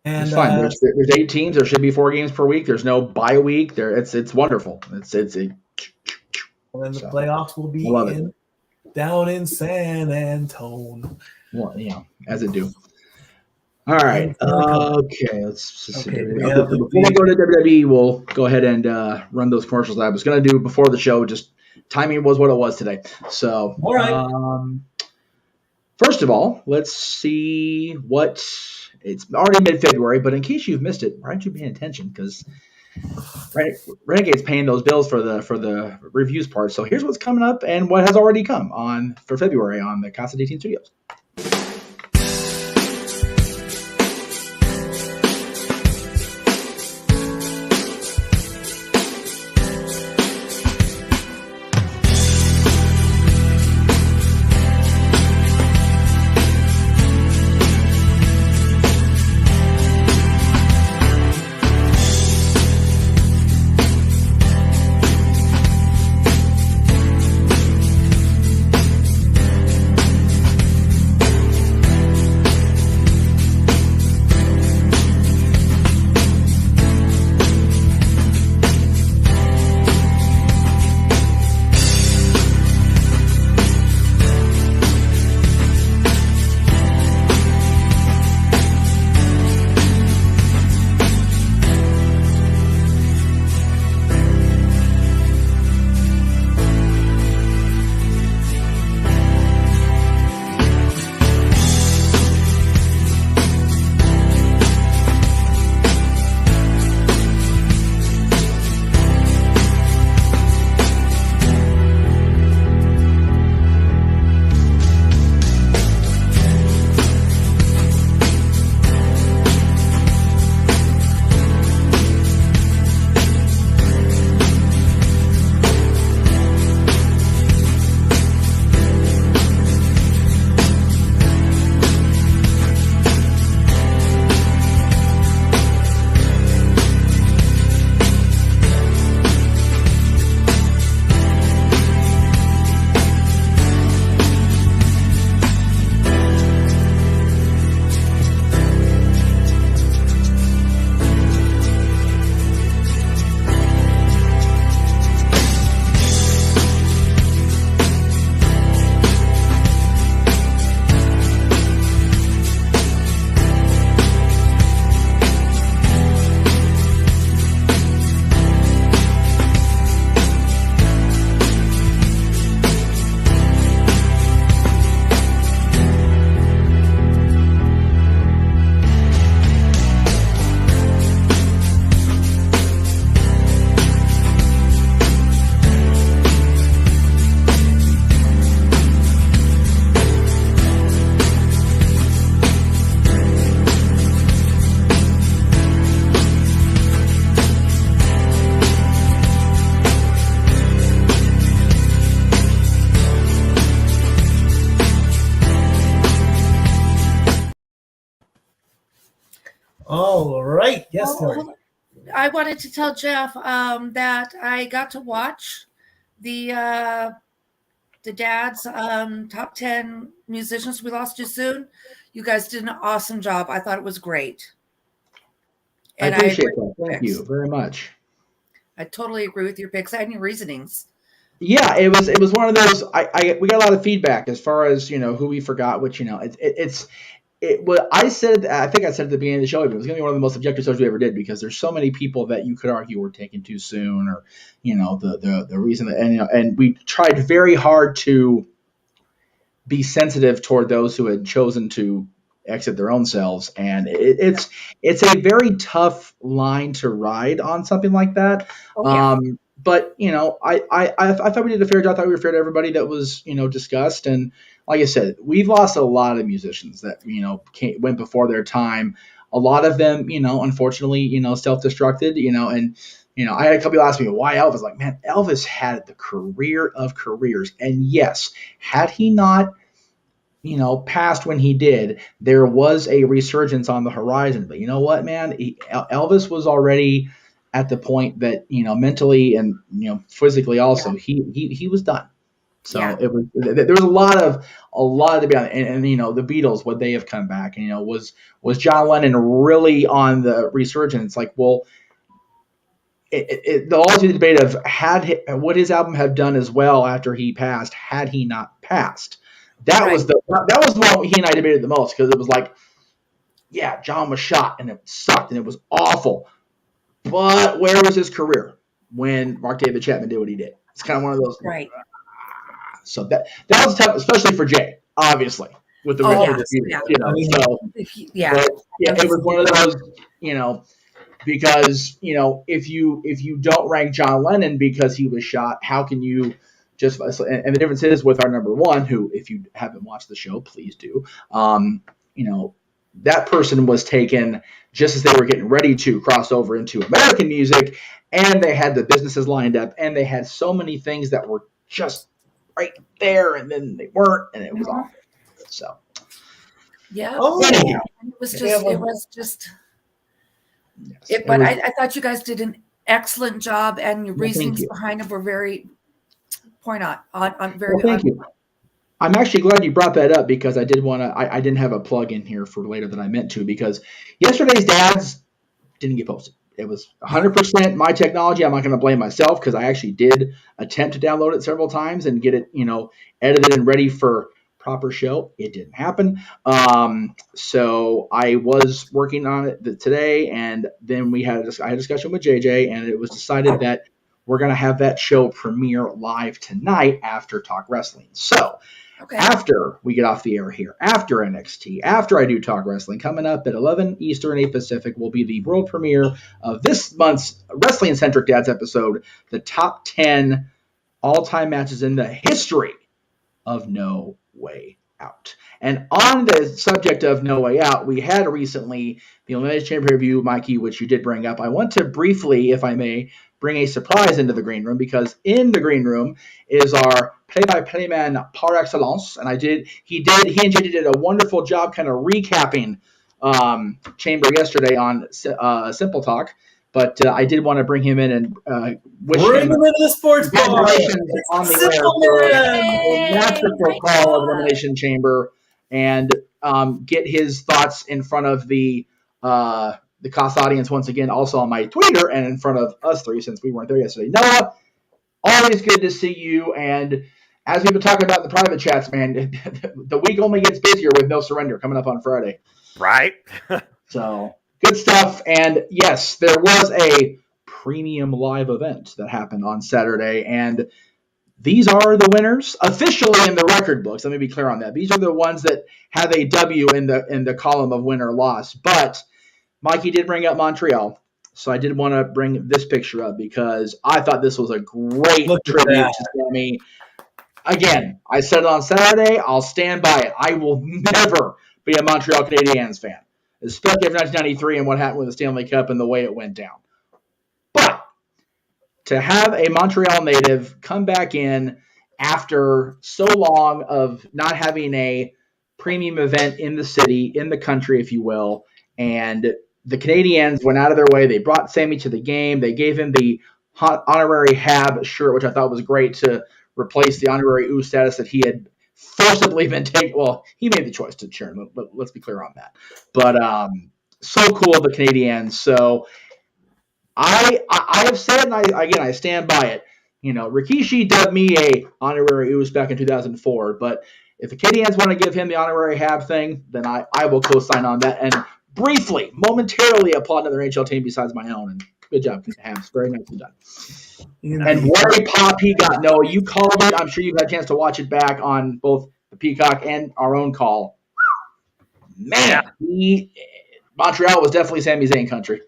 [SPEAKER 2] And
[SPEAKER 3] it's fine. There's 8 teams. There should be 4 games per week. There's no bye week. It's wonderful.
[SPEAKER 2] And then the playoffs will be down in San Antonio.
[SPEAKER 3] Well, as it do. All right. Okay. Let's just see. Before we go to WWE, we'll go ahead and run those commercials I was going to do before the show. Just timing was what it was today. So,
[SPEAKER 2] all right.
[SPEAKER 3] First of all, let's see what it's already mid-February, but in case you've missed it, why aren't you paying attention? Because Renegade's paying those bills for the reviews part. So here's what's coming up and what has already come for February on the Casa D-18 Studios.
[SPEAKER 2] All right. Yes, Dori.
[SPEAKER 4] I wanted to tell Jeff that I got to watch the dad's top 10 musicians we lost too soon. You guys did an awesome job. I thought it was great.
[SPEAKER 3] And I appreciate that. Thank you very much.
[SPEAKER 4] I totally agree with your picks and your reasonings.
[SPEAKER 3] Yeah, it was one of those. We got a lot of feedback as far as who we forgot, which I said. I think I said at the beginning of the show, it was going to be one of the most objective shows we ever did because there's so many people that you could argue were taken too soon, or the reason that and we tried very hard to be sensitive toward those who had chosen to exit their own selves, and it's a very tough line to ride on something like that.
[SPEAKER 4] Oh, yeah.
[SPEAKER 3] But I thought we did a fair job. I thought we were fair to everybody that was discussed, and like I said, we've lost a lot of musicians that went before their time. A lot of them, unfortunately, self-destructed. And I had a couple people ask me why Elvis. Like, man, Elvis had the career of careers, and yes, had he not passed when he did, there was a resurgence on the horizon. But you know what, man? Elvis was already at the point that mentally and physically also he was done. So it was there was a lot to be on, and the Beatles, would they have come back? And was John Lennon really on the resurgence? Like, well, there'll always be the debate of would his album have done as well after he passed had he not passed. That was the one he and I debated the most, because it was like, yeah, John was shot and it sucked and it was awful, but where was his career when Mark David Chapman did what he did? It's kind of one of those,
[SPEAKER 4] right?
[SPEAKER 3] So that was tough, especially for Jay, obviously, with the it was one of those, because if you don't rank John Lennon because he was shot, how can you just? And the difference is with our number one, who, if you haven't watched the show, please do. That person was taken just as they were getting ready to cross over into American music, and they had the businesses lined up, and they had so many things that were just right there, and then they weren't, and it was awful. So,
[SPEAKER 4] yeah, it was just. Yes. But I thought you guys did an excellent job, and your reasons behind it were very point on very.
[SPEAKER 3] Thank you. I'm actually glad you brought that up, because I did want to. I didn't have a plug in here for later that I meant to, because yesterday's dads didn't get posted. It was 100% my technology. I'm not going to blame myself, because I actually did attempt to download it several times and get it, edited and ready for proper show. It didn't happen. So I was working on it today, and then I had a discussion with JJ, and it was decided that we're going to have that show premiere live tonight after Talk Wrestling. So after we get off the air here, after NXT, after I do Talk Wrestling, coming up at 11 Eastern, 8 Pacific, will be the world premiere of this month's Wrestling-Centric Dads episode, the top 10 all-time matches in the history of No Way Out. And on the subject of No Way Out, we had recently the Elimination Chamber review, Mikey, which you did bring up. I want to briefly, if I may, bring a surprise into the green room, because in the green room is our play-by-play man par excellence, and he and JJ did a wonderful job kind of recapping Chamber yesterday on Simple Talk. But I did want to bring him in and wish him
[SPEAKER 2] into the sports bar
[SPEAKER 3] on the air for a masterful call of Elimination Chamber, and get his thoughts in front of the Casa audience once again, also on my Twitter and in front of us three, since we weren't there yesterday. Noah, always good to see you. And as we've been talking about in the private chats, man, the week only gets busier with No Surrender coming up on Friday.
[SPEAKER 5] Right.
[SPEAKER 3] So good stuff. And yes, there was a premium live event that happened on Saturday, and these are the winners officially in the record books. Let me be clear on that. These are the ones that have a W in the column of win or loss. But Mikey did bring up Montreal, so I did want to bring this picture up, because I thought this was a great tribute to Sammy. Again, I said it on Saturday. I'll stand by it. I will never be a Montreal Canadiens fan, especially after 1993 and what happened with the Stanley Cup and the way it went down. But to have a Montreal native come back in after so long of not having a premium event in the city, in the country, if you will, and the Canadians went out of their way. They brought Sammy to the game. They gave him the honorary Hab shirt, which I thought was great to replace the honorary OO status that he had forcibly been taken. Well, he made the choice to churn, but let's be clear on that. But so cool of the Canadians. So I have said, and I stand by it. Rikishi dubbed me a honorary OO back in 2004, but if the Canadians want to give him the honorary Hab thing, then I will co-sign on that and briefly, momentarily applaud another NHL team besides my own. And good job, Habs. Very nicely done. And what a pop he got. No, you called it. I'm sure you've had a chance to watch it back on both the Peacock and our own call. Man, Montreal was definitely Sami Zayn country.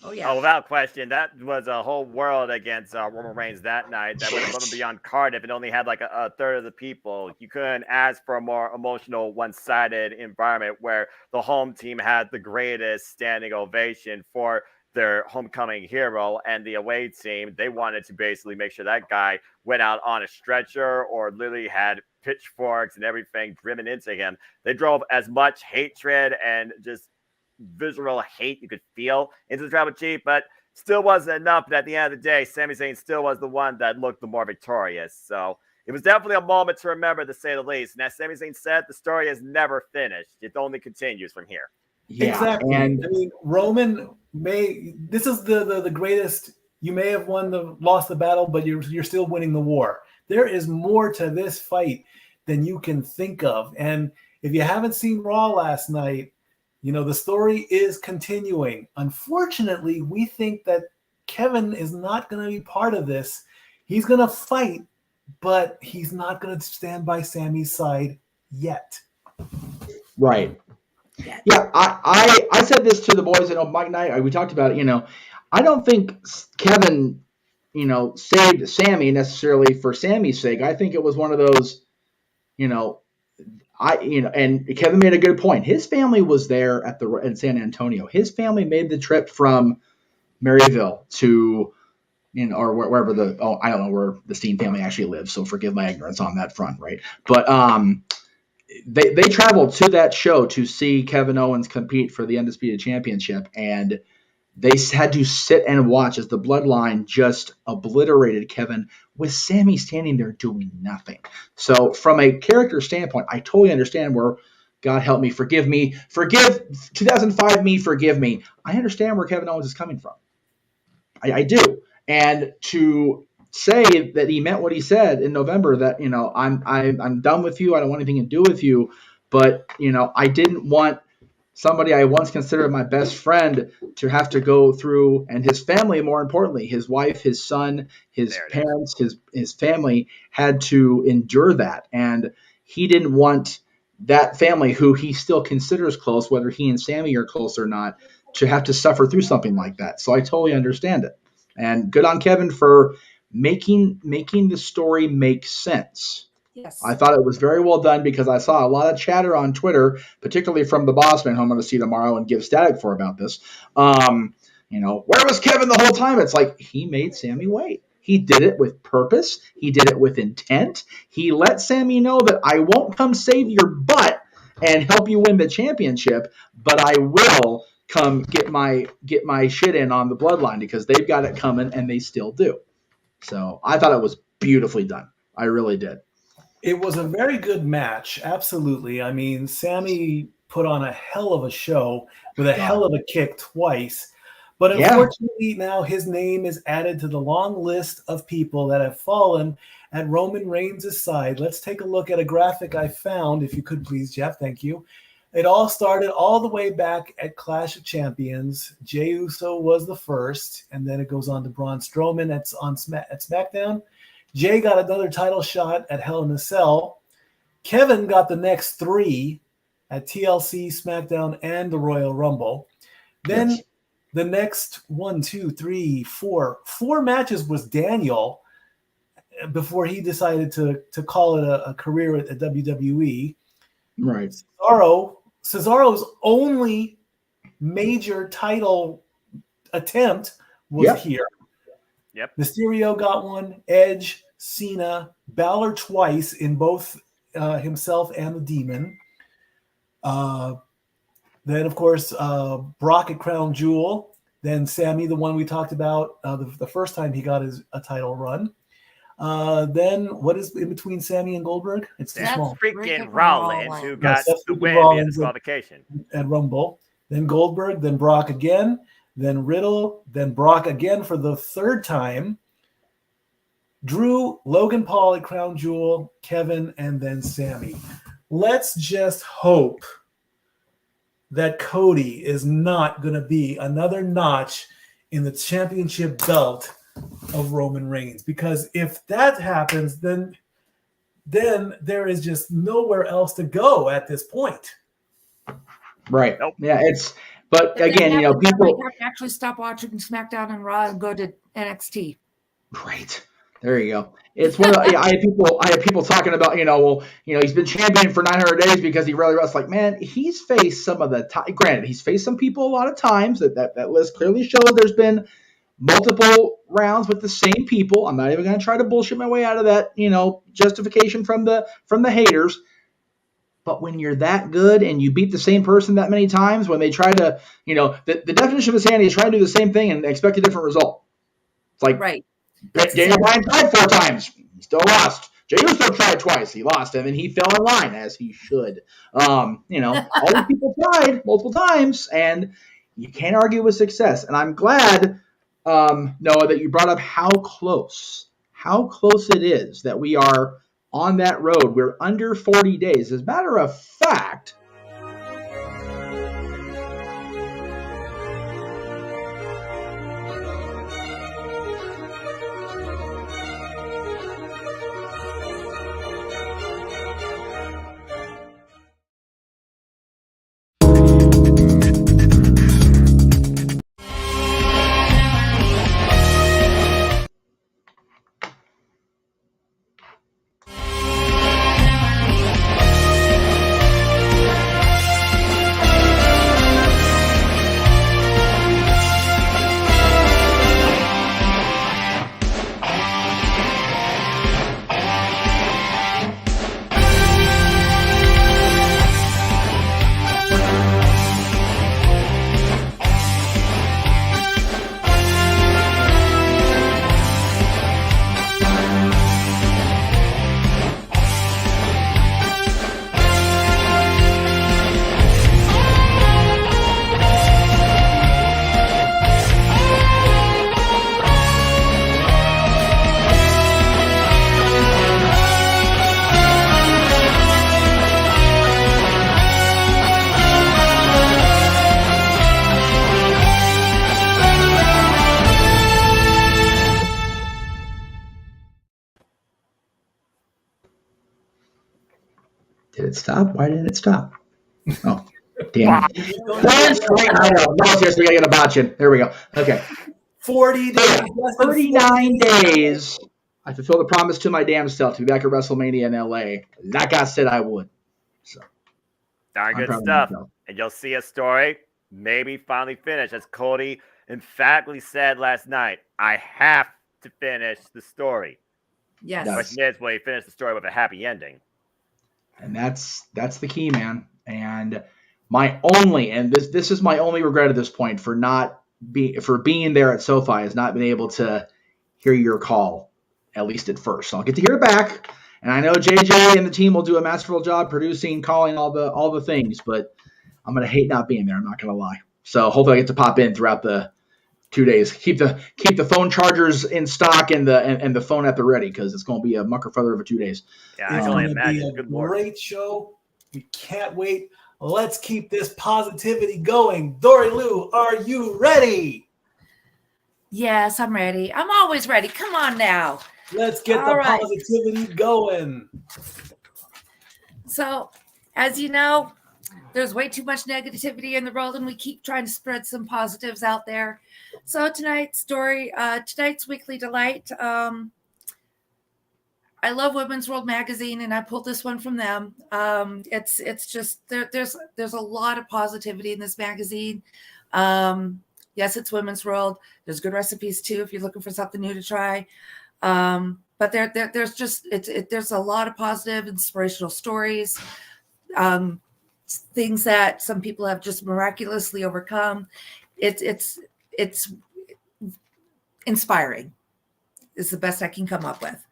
[SPEAKER 5] Oh, yeah. Oh, without question. That was a whole world against Roman Reigns that night. That went above and beyond Cardiff. It only had like a third of the people. You couldn't ask for a more emotional, one-sided environment where the home team had the greatest standing ovation for their homecoming hero, and the away team, they wanted to basically make sure that guy went out on a stretcher or literally had pitchforks and everything driven into him. They drove as much hatred and just visual hate you could feel into the Tribal Chief, but still wasn't enough. But at the end of the day, Sami Zayn still was the one that looked the more victorious. So it was definitely a moment to remember, to say the least. And as Sami Zayn said, the story is never finished. It only continues from here.
[SPEAKER 2] Yeah, exactly. And I mean, Roman this is the greatest. You may have lost the battle, but you're still winning the war. There is more to this fight than you can think of. And if you haven't seen Raw last night, the story is continuing. Unfortunately, we think that Kevin is not going to be part of this. He's going to fight, but he's not going to stand by Sammy's side yet.
[SPEAKER 3] Right. Yeah, I said this to the boys at Mike and I. We talked about it. I don't think Kevin, saved Sammy necessarily for Sammy's sake. I think it was one of those, and Kevin made a good point. His family was there in San Antonio. His family made the trip from Maryville to, or wherever I don't know where the Steen family actually lives. So forgive my ignorance on that front, right? But they traveled to that show to see Kevin Owens compete for the Undisputed Championship, and they had to sit and watch as the Bloodline just obliterated Kevin with Sammy standing there doing nothing. So from a character standpoint, I totally understand where, God help me, forgive 2005 me, forgive me. I understand where Kevin Owens is coming from. I do. And to say that he meant what he said in November, that, I'm done with you. I don't want anything to do with you. But, I didn't want somebody I once considered my best friend to have to go through, and his family, more importantly, his wife, his son, his parents, his family had to endure that. And he didn't want that family, who he still considers close, whether he and Sammy are close or not, to have to suffer through something like that. So I totally understand it. And good on Kevin for making the story make sense.
[SPEAKER 4] Yes.
[SPEAKER 3] I thought it was very well done, because I saw a lot of chatter on Twitter, particularly from the Bossman, who I'm going to see tomorrow and give static for about this. Where was Kevin the whole time? It's like, he made Sammy wait. He did it with purpose. He did it with intent. He let Sammy know that I won't come save your butt and help you win the championship, but I will come get my shit in on the Bloodline, because they've got it coming, and they still do. So I thought it was beautifully done. I really did.
[SPEAKER 2] It was a very good match. Absolutely. I mean, Sammy put on a hell of a show with a hell of a kick twice. But unfortunately, now his name is added to the long list of people that have fallen at Roman Reigns' side. Let's take a look at a graphic I found, if you could please, Jeff. Thank you. It all started all the way back at Clash of Champions. Jey Uso was the first, and then it goes on to Braun Strowman at SmackDown. Jay got another title shot at Hell in a Cell. Kevin got the next 3 at TLC, SmackDown, and the Royal Rumble. Then the next 4 matches was Daniel, before he decided to call it a career at WWE.
[SPEAKER 3] Right.
[SPEAKER 2] Cesaro's only major title attempt was here.
[SPEAKER 5] Yep.
[SPEAKER 2] Mysterio got one, Edge, Cena, Balor twice in both himself and the Demon. Then, of course, Brock at Crown Jewel. Then Sammy, the one we talked about the first time he got a title run. Then what is in between Sammy and Goldberg? It's too
[SPEAKER 5] That's
[SPEAKER 2] small.
[SPEAKER 5] freaking Rollins, who got
[SPEAKER 2] Seth
[SPEAKER 5] the
[SPEAKER 2] freaking
[SPEAKER 5] win via
[SPEAKER 2] Rollins
[SPEAKER 5] disqualification.
[SPEAKER 2] at Rumble. Then Goldberg, then Brock again, then Riddle, then Brock again for the third time. Drew, Logan Paul at Crown Jewel, Kevin, and then Sammy. Let's just hope that Cody is not going to be another notch in the championship belt of Roman Reigns, because if that happens, then there is just nowhere else to go at this point.
[SPEAKER 3] Right.
[SPEAKER 5] Nope.
[SPEAKER 3] Yeah, but again, people
[SPEAKER 4] have to actually stop watching SmackDown and Raw and go to NXT.
[SPEAKER 3] Right. There you go. It's one of I had people talking about, he's been champion for 900 days because he really wrestles. Like, man, he's faced some of the granted, he's faced some people a lot of times. That list clearly shows there's been multiple rounds with the same people. I'm not even going to try to bullshit my way out of that, justification from the haters. But when you're that good and you beat the same person that many times, when they try to, the definition of insanity is trying to do the same thing and expect a different result. It's like,
[SPEAKER 4] right.
[SPEAKER 3] Daniel Bryan tried 4 times. He still lost. Jey Uso tried twice. He lost, and then he fell in line, as he should. All these people tried multiple times, and you can't argue with success. And I'm glad, Noah, that you brought up how close it is that we are on that road. We're under 40 days. As a matter of fact, did it stop? Why didn't it stop? Oh, damn. I know. No, seriously, we gotta get a botch in. There we go. Okay.
[SPEAKER 2] 40 days.
[SPEAKER 3] 39 days. I fulfilled the promise to my damn self to be back at WrestleMania in LA. Like I said I would. So
[SPEAKER 5] Darn good stuff. And you'll see a story maybe finally finish, as Cody emphatically said last night. I have to finish the story.
[SPEAKER 4] Yes.
[SPEAKER 5] The question is, will he finish the story with a happy ending?
[SPEAKER 3] And that's the key, man. And this is my only regret at this point for being there at SoFi, is not being able to hear your call, at least at first. So I'll get to hear it back. And I know JJ and the team will do a masterful job producing, calling all the things, but I'm gonna hate not being there. I'm not gonna lie. So hopefully I get to pop in throughout the 2 days. Keep the phone chargers in stock and the phone at the ready, because it's gonna be a mucker feather of 2 days.
[SPEAKER 5] Yeah, I can only imagine.
[SPEAKER 2] It's going to be a great show. We can't wait. Let's keep this positivity going. Dori Lou, are you ready?
[SPEAKER 4] Yes, I'm ready. I'm always ready. Come on now.
[SPEAKER 2] Let's get positivity going.
[SPEAKER 4] So, as you know, there's way too much negativity in the world, and we keep trying to spread some positives out there. So tonight's Weekly Delight. I love Women's World Magazine, and I pulled this one from them. It's just there's a lot of positivity in this magazine. Yes, it's Women's World. There's good recipes too if you're looking for something new to try. But there's a lot of positive, inspirational stories. things that some people have just miraculously overcome. It's inspiring is the best I can come up with.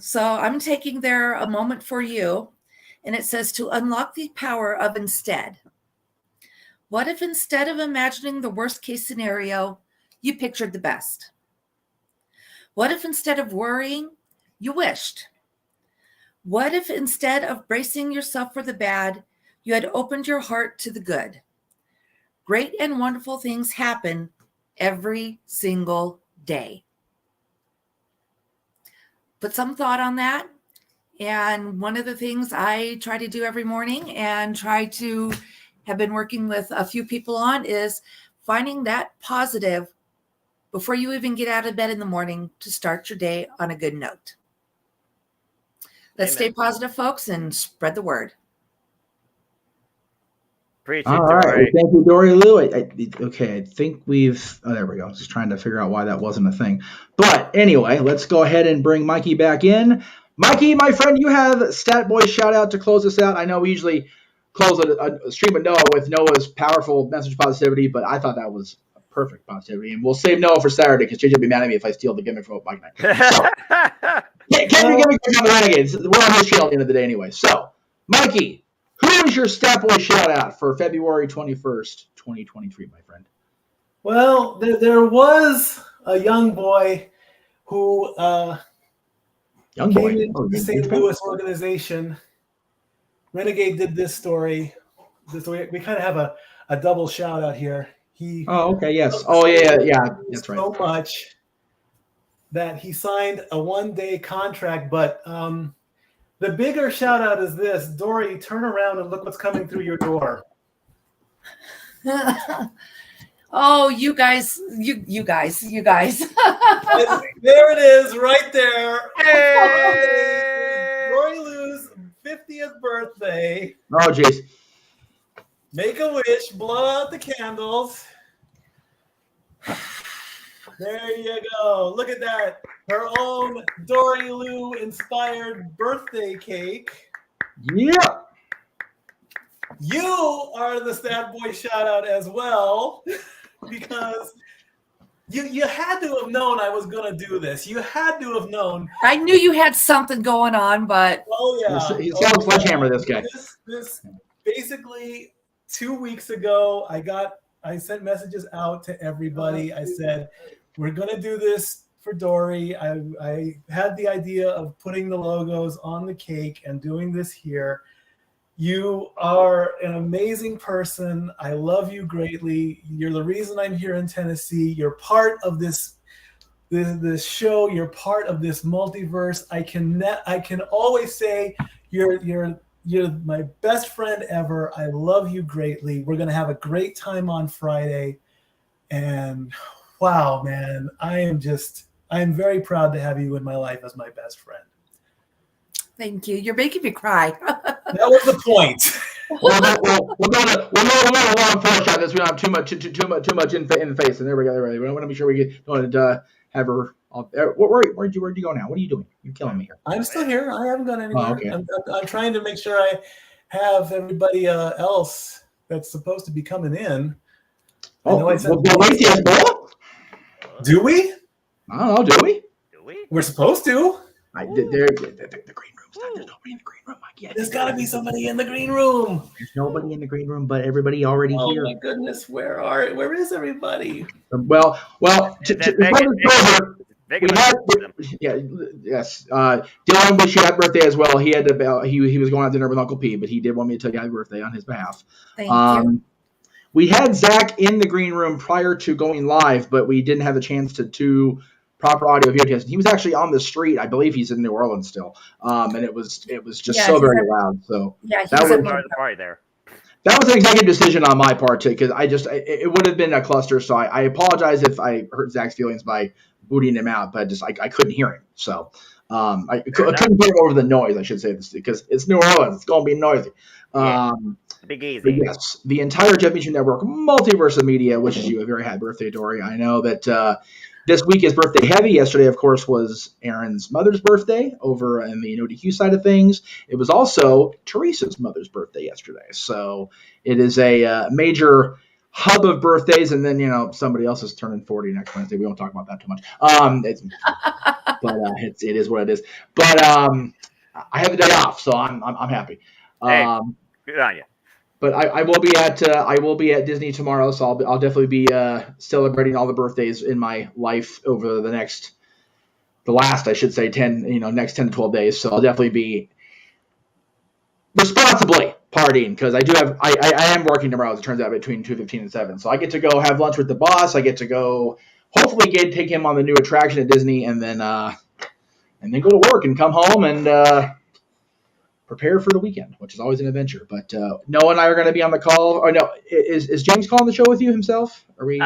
[SPEAKER 4] So I'm taking there a moment for you, and it says to unlock the power of instead. What if instead of imagining the worst case scenario, you pictured the best? What if instead of worrying, you wished? What if instead of bracing yourself for the bad, you had opened your heart to the good? Great and wonderful things happen every single day. Put some thought on that. And one of the things I try to do every morning and try to have been working with a few people on is finding that positive before you even get out of bed in the morning to start your day on a good note. Let's stay positive, folks, and spread the word.
[SPEAKER 5] Preach it,
[SPEAKER 3] All right.
[SPEAKER 5] Dori.
[SPEAKER 3] Thank you, Dori Lou. I think we've. Oh, there we go. Just trying to figure out why that wasn't a thing. But anyway, let's go ahead and bring Mikey back in. Mikey, my friend, you have Stat Boy shout out to close us out. I know we usually close a stream of Noah with Noah's powerful message of positivity, but I thought that was a perfect positivity. And we'll save Noah for Saturday because JJ will be mad at me if I steal the gimmick from Mike and I. So, can't be gimmick from the Renegades. We're on his channel at the end of the day anyway. So, Mikey, who is your Stat Boy shout out for February 21st, 2023, my friend?
[SPEAKER 2] Well, there was a young boy who came into the St. Louis organization. Renegade did this story. We kind of have a double shout out here.
[SPEAKER 3] Okay, yes. Oh, yeah, that's right.
[SPEAKER 2] So much that he signed a one-day contract, but the bigger shout out is this. Dori, turn around and look what's coming through your door.
[SPEAKER 4] Oh, you guys. There
[SPEAKER 2] it is, right there. Hey! Dori Lou's 50th birthday.
[SPEAKER 3] Oh, jeez.
[SPEAKER 2] Make a wish, blow out the candles. There you go. Look at that. Her own Dori Lou inspired birthday cake.
[SPEAKER 3] Yeah.
[SPEAKER 2] You are the Stat Boy shout out as well because you had to have known I was going to do this. You had to have known.
[SPEAKER 4] I knew you had something going on, but.
[SPEAKER 2] Oh, yeah.
[SPEAKER 3] He's got a sledgehammer, this guy.
[SPEAKER 2] This basically 2 weeks ago, I sent messages out to everybody. I said, we're going to do this for Dori. I had the idea of putting the logos on the cake and doing this here. You are an amazing person. I love you greatly. You're the reason I'm here in Tennessee. You're part of this show. You're part of this multiverse. I can always say you're my best friend ever. I love you greatly. We're going to have a great time on Friday. And wow, man, I'm very proud to have you in my life as my best friend.
[SPEAKER 4] Thank you. You're making me cry.
[SPEAKER 2] That was the point.
[SPEAKER 3] We're going to a long portion of this. We don't have too much in the face. And there we go. We want to be sure we don't have her. Where'd you go now? What are you doing? You're killing me here.
[SPEAKER 2] I'm still here. I haven't gone anywhere.
[SPEAKER 3] Oh, okay.
[SPEAKER 2] I'm trying to make sure I have everybody else that's supposed to be coming in.
[SPEAKER 3] Oh,
[SPEAKER 2] do we?
[SPEAKER 3] I don't know. Do we?
[SPEAKER 2] We're supposed to.
[SPEAKER 3] The green room's not. There's nobody in the green room.
[SPEAKER 2] There's got to be somebody in the green room.
[SPEAKER 3] There's nobody in the green room, but everybody already here.
[SPEAKER 2] Oh my goodness, where is everybody?
[SPEAKER 3] Well, Dylan wished you happy birthday as well. He had to. He was going out to dinner with Uncle P, but he did want me to tell you happy birthday on his behalf.
[SPEAKER 4] Thank you.
[SPEAKER 3] We had Zach in the green room prior to going live, but we didn't have a chance to do proper audio video test. He was actually on the street. I believe he's in New Orleans still. And it was just so very loud. So
[SPEAKER 4] that was
[SPEAKER 5] the party there.
[SPEAKER 3] That was an executive decision on my part too, because it would have been a cluster. So I apologize if I hurt Zach's feelings by booting him out, but I couldn't hear him. So I couldn't hear over the noise. I should say this because it's New Orleans. It's going to be noisy.
[SPEAKER 5] Big easy.
[SPEAKER 3] Yes, the entire Jeff Meacham Network, multiverse of media, wishes you a very happy birthday, Dori. I know that This week is birthday heavy. Yesterday, of course, was Aaron's mother's birthday over in the NODQ side of things. It was also Teresa's mother's birthday yesterday. So it is a major hub of birthdays. And then, somebody else is turning 40 next Wednesday. We won't talk about that too much. It is what it is. But I have the day off, so I'm happy.
[SPEAKER 5] Hey, good on you.
[SPEAKER 3] But I will be at Disney tomorrow, so I'll definitely be celebrating all the birthdays in my life over the next 10 to 12 days. So I'll definitely be responsibly partying because I am working tomorrow, as it turns out, between 2:15 and 7. So I get to go have lunch with the boss. I get to go hopefully take him on the new attraction at Disney, and then go to work and come home and prepare for the weekend, which is always an adventure. But Noah and I are going to be on the call. Or no, is James calling the show with you himself? Are we?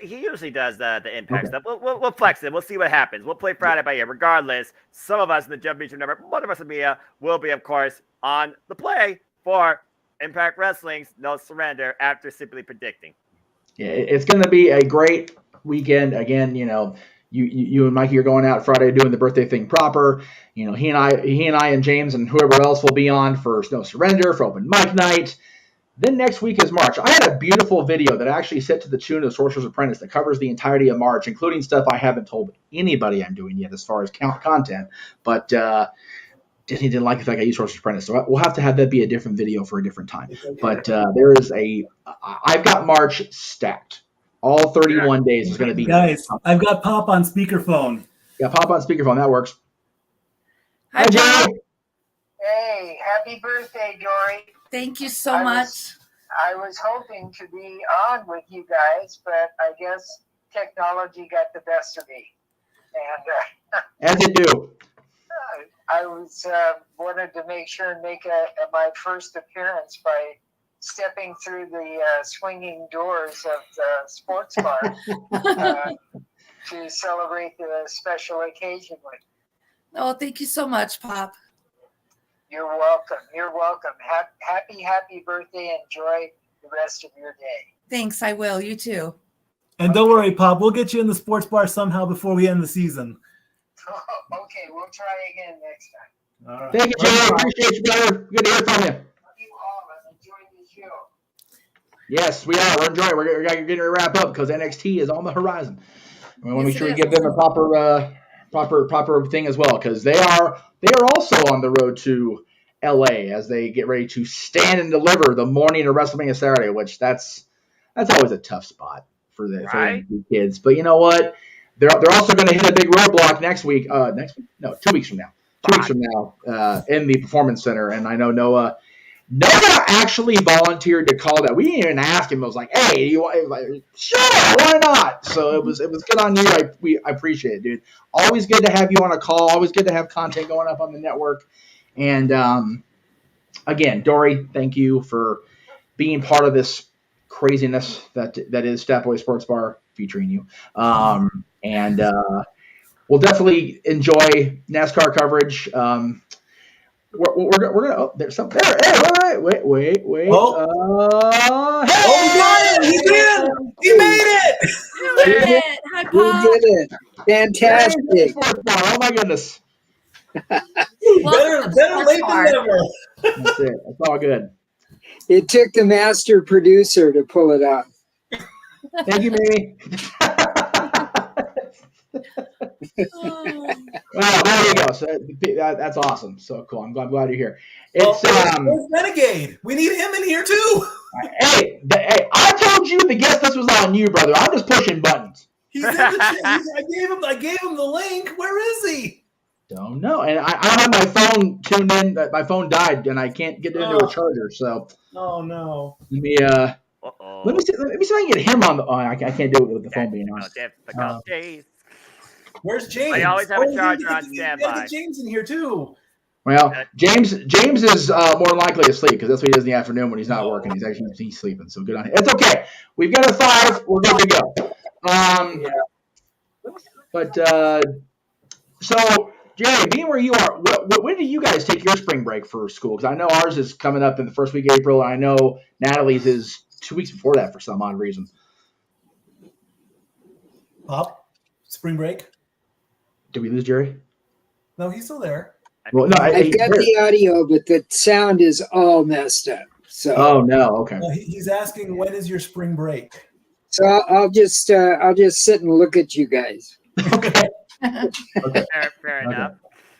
[SPEAKER 5] He usually does the impact stuff. We'll flex it. We'll see what happens. We'll play Friday by ear. Regardless, some of us in the Jeff Meacham Network, one of us will be, of course, on the play for Impact Wrestling's No Surrender after simply predicting.
[SPEAKER 3] Yeah, it's going to be a great weekend. Again, you and Mikey are going out Friday doing the birthday thing proper. He and I and James and whoever else will be on for No Surrender, for open mic night. Then next week is March. I had a beautiful video that I actually set to the tune of Sorcerer's Apprentice that covers the entirety of March, including stuff I haven't told anybody I'm doing yet as far as content. But Disney didn't like the fact I used Sorcerer's Apprentice, so we'll have to have that be a different video for a different time. But I've got March stacked. All 31 days is going to be.
[SPEAKER 2] Guys, I've got Pop on speakerphone.
[SPEAKER 3] Yeah, Pop on speakerphone. That works.
[SPEAKER 4] Hi, Pop.
[SPEAKER 6] Hey, happy birthday, Dori.
[SPEAKER 4] Thank you so much.
[SPEAKER 6] I was hoping to be on with you guys, but I guess technology got the best of me. And
[SPEAKER 3] as it do.
[SPEAKER 6] I was wanted to make sure and make my first appearance by stepping through the swinging doors of the sports bar to celebrate the special occasion with.
[SPEAKER 4] Oh, thank you so much, Pop.
[SPEAKER 6] You're welcome. You're welcome. Happy birthday. Enjoy the rest of your day.
[SPEAKER 4] Thanks, I will. You too.
[SPEAKER 2] And don't worry, Pop. We'll get you in the sports bar somehow before we end the season.
[SPEAKER 6] Okay, we'll try again next time.
[SPEAKER 2] All right.
[SPEAKER 3] Thank you, Jay. Appreciate you, brother. Good to hear from you.
[SPEAKER 6] You all have enjoyed the show.
[SPEAKER 3] Yes, we are. We're enjoying it. We're getting ready to wrap up because NXT is on the horizon. We want to make sure we give them a proper thing as well, because they are also on the road to LA as they get ready to stand and deliver the morning of WrestleMania Saturday, which that's always a tough spot for the kids. But you know what? They're also going to hit a big roadblock next week. 2 weeks from now. 2 weeks from now in the Performance Center, and I know Noah actually volunteered to call that. We didn't even ask him. It was like, hey, you want? Like, sure, why not? So it was good on you. I appreciate it, dude. Always good to have you on a call. Always good to have content going up on the network. And again, Dori, thank you for being part of this craziness that is Stat Boy Sports Bar featuring you. And we'll definitely enjoy NASCAR coverage. We're gonna. Oh, there's something there. Wait.
[SPEAKER 2] Oh,
[SPEAKER 3] Hey!
[SPEAKER 2] he did! He made it!
[SPEAKER 4] You did it. Hi,
[SPEAKER 7] We
[SPEAKER 4] Pop.
[SPEAKER 7] did it. Fantastic.
[SPEAKER 3] Oh my goodness.
[SPEAKER 2] Better late than never.
[SPEAKER 3] That's it. That's all good.
[SPEAKER 7] It took the master producer to pull it off.
[SPEAKER 3] Thank you, Mimi.
[SPEAKER 4] Oh.
[SPEAKER 3] Well, there you go. So that's awesome. So cool. I'm glad you're here. It's
[SPEAKER 2] Where's Renegade? We need him in here too.
[SPEAKER 3] Hey, I told you the guest list was on you, brother. I'm just pushing buttons.
[SPEAKER 2] He's in the I gave him the link. Where is he?
[SPEAKER 3] Don't know. And I don't have my phone tuned in. My phone died, and I can't get it into a charger. So
[SPEAKER 2] oh no.
[SPEAKER 3] let me see if I can get him on the. Oh, I can't do it with the phone being on.
[SPEAKER 2] Where's James?
[SPEAKER 5] I always have a charger on standby.
[SPEAKER 2] Get James in here too.
[SPEAKER 3] Well, James is more than likely asleep because that's what he does in the afternoon when he's not working. He's sleeping. So good on him. It's okay. We've got a 5. We're good to go. So Jerry, being where you are, when do you guys take your spring break for school? Because I know ours is coming up in the first week of April, and I know Natalie's is 2 weeks before that for some odd reason.
[SPEAKER 2] Pop, spring break.
[SPEAKER 3] Did we lose Jerry?
[SPEAKER 2] No, he's still there.
[SPEAKER 3] Well, no,
[SPEAKER 7] I've got the audio, but the sound is all messed up. So.
[SPEAKER 3] Oh no. Okay.
[SPEAKER 2] No, he's asking when is your spring break?
[SPEAKER 7] So I'll just sit and look at you guys.
[SPEAKER 3] Okay.
[SPEAKER 5] Fair enough.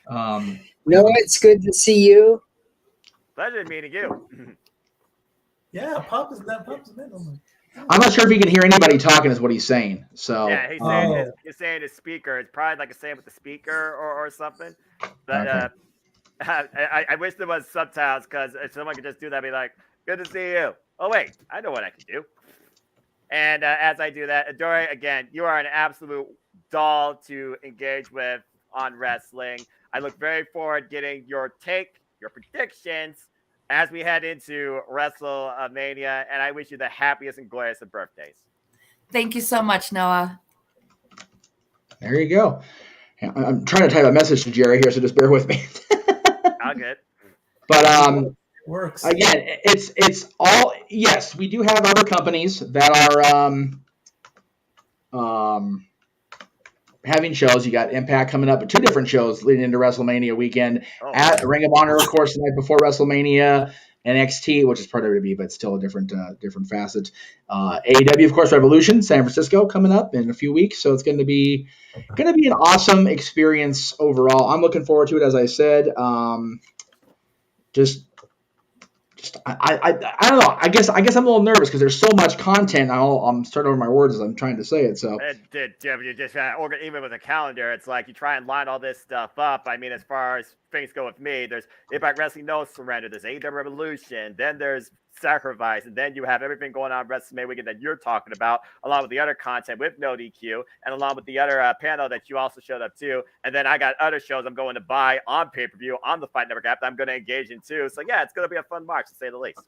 [SPEAKER 7] No, it's good to see you.
[SPEAKER 5] Pleasure meeting you.
[SPEAKER 2] Yeah, Pop is that. Pop's in.
[SPEAKER 3] I'm not sure if he can hear anybody talking, is what he's saying. So
[SPEAKER 5] Yeah, he's saying his speaker. It's probably like a saying with the speaker or something. But
[SPEAKER 3] Okay.
[SPEAKER 5] I wish there was subtitles, because if someone could just do that, be like, "Good to see you." Oh wait, I know what I can do. And as I do that, Dori, again, you are an absolute doll to engage with on wrestling. I look very forward to getting your take, your predictions as we head into WrestleMania, and I wish you the happiest and glorious of birthdays.
[SPEAKER 4] Thank you so much, Noah.
[SPEAKER 3] There you go. I'm trying to type a message to Jerry here, so just bear with me.
[SPEAKER 5] All good.
[SPEAKER 3] But
[SPEAKER 2] Works.
[SPEAKER 3] again, it's all, yes, we do have other companies that are having shows. You got Impact coming up, but 2 different shows leading into WrestleMania weekend. At Ring of Honor, of course, the night before WrestleMania. NXT, which is part of WWE, but still a different facet. AEW, of course, Revolution, San Francisco, coming up in a few weeks. So it's going to be an awesome experience overall. I'm looking forward to it, as I said. I don't know. I guess I'm a little nervous because there's so much content. I'm starting over my words as I'm trying to say it. So
[SPEAKER 5] You just even with a calendar, it's like you try and line all this stuff up. I mean, as far as things go with me, there's Impact Wrestling No Surrender, there's AEW Revolution, then there's Sacrifice, and then you have everything going on WrestleMania weekend that you're talking about, along with the other content with No DQ, and along with the other panel that you also showed up to. And then I got other shows I'm going to buy on pay-per-view on the Fight Network app that I'm going to engage in too. So yeah, it's going to be a fun March, to say the least.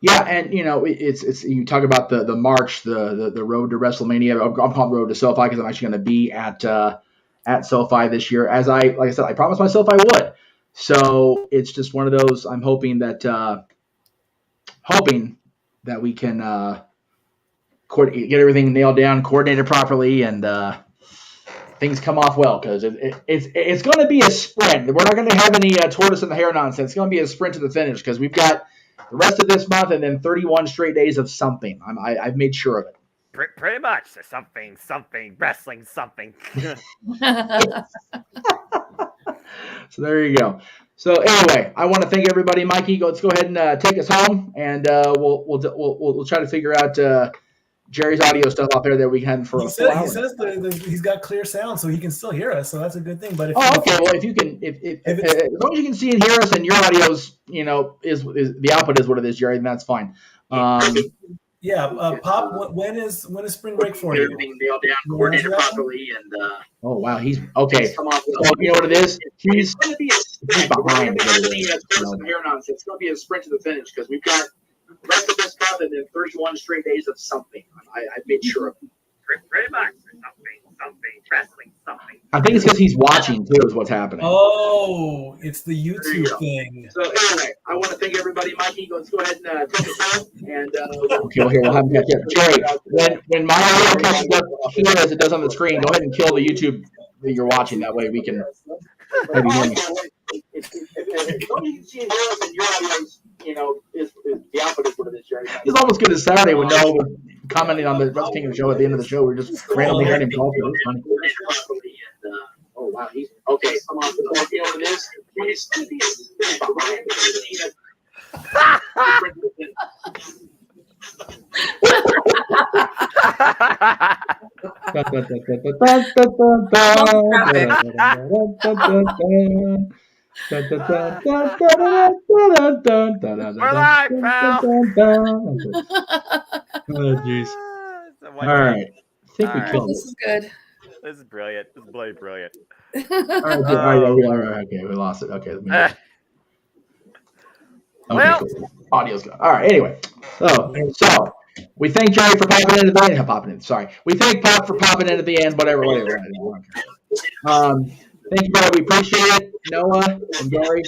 [SPEAKER 3] yeah, and it's you talk about the March, the road to WrestleMania. I'm calling Road to SoFi because I'm actually going to be at SoFi this year. Like I said, I promised myself I would. So it's just one of those. I'm hoping that we can get everything nailed down, coordinated properly, and things come off well, because it's going to be a sprint. We're not going to have any tortoise in the hair nonsense. It's going to be a sprint to the finish, because we've got the rest of this month and then 31 straight days of something. I've made sure of it.
[SPEAKER 5] Pretty much. Something, wrestling, something.
[SPEAKER 3] So there you go. So anyway, I want to thank everybody. Mikey, let's go ahead and take us home, and we'll try to figure out Jerry's audio stuff out there that we can for
[SPEAKER 2] He
[SPEAKER 3] a
[SPEAKER 2] says,
[SPEAKER 3] full hour.
[SPEAKER 2] he says that he's got clear sound, so he can still hear us. So that's a good thing. But
[SPEAKER 3] okay. Well, if you can, if as long as you can see and hear us, and your audio's, is the output is what it is, Jerry, then that's fine.
[SPEAKER 2] Pop. When is spring break for you?
[SPEAKER 3] Everything nailed down, coordinated properly, and oh wow, he's okay. So you know what it is? He's behind. It's going to be a sprint to the finish, because we've got the rest of this month and then 31 straight days of something. I've made sure of it.
[SPEAKER 5] Pretty much. Something, wrestling, something.
[SPEAKER 3] I think it's because he's watching too, is what's happening.
[SPEAKER 2] Oh, it's the YouTube thing.
[SPEAKER 3] So anyway, I want to thank everybody. Mikey, let's go ahead and take us home. And okay, well, here we'll have him catch up. Jerry, when my audio catches up here as it does on the screen, go ahead and kill the YouTube that you're watching. That way we can maybe hear me. As long as you can see and hear us, and your audio is the output is what it is, Jerry. It's almost good as Saturday when Noah was commenting on the Wrestle Kingdom show at the end of the show. We're just randomly hearing him talk. It was funny. Oh wow, he's okay. Come on, you know what it is? He's behind.
[SPEAKER 5] We're live, pal.
[SPEAKER 3] Oh jeez. All right. I think we killed
[SPEAKER 4] This is good.
[SPEAKER 5] This is brilliant. This is bloody brilliant.
[SPEAKER 3] All right. Okay, we lost it. Okay.
[SPEAKER 5] Well,
[SPEAKER 3] cool. Audio's gone. All right. Anyway, so we thank Jerry for popping in at the end. Sorry, we thank Pop for popping in at the end. Whatever. Thank you, brother. We appreciate it. Noah and Gary,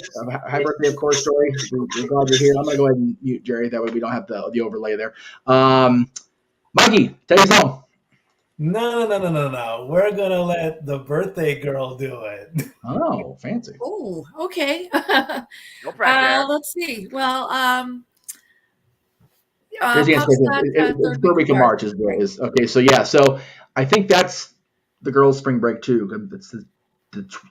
[SPEAKER 3] happy birthday, of course, Dori. We're glad you're here. I'm gonna go ahead and mute Jerry. That way we don't have the overlay there. Mikey, take us home.
[SPEAKER 2] No. We're gonna let the birthday girl do it.
[SPEAKER 3] Oh, fancy.
[SPEAKER 4] Oh, okay.
[SPEAKER 5] No pressure.
[SPEAKER 4] Let's see. Well,
[SPEAKER 3] Here's the answer.
[SPEAKER 4] Pop's not
[SPEAKER 3] It's
[SPEAKER 4] third
[SPEAKER 3] third
[SPEAKER 4] week
[SPEAKER 3] week of
[SPEAKER 4] of
[SPEAKER 3] March is okay. So yeah, so I think that's the girls' spring break too. It's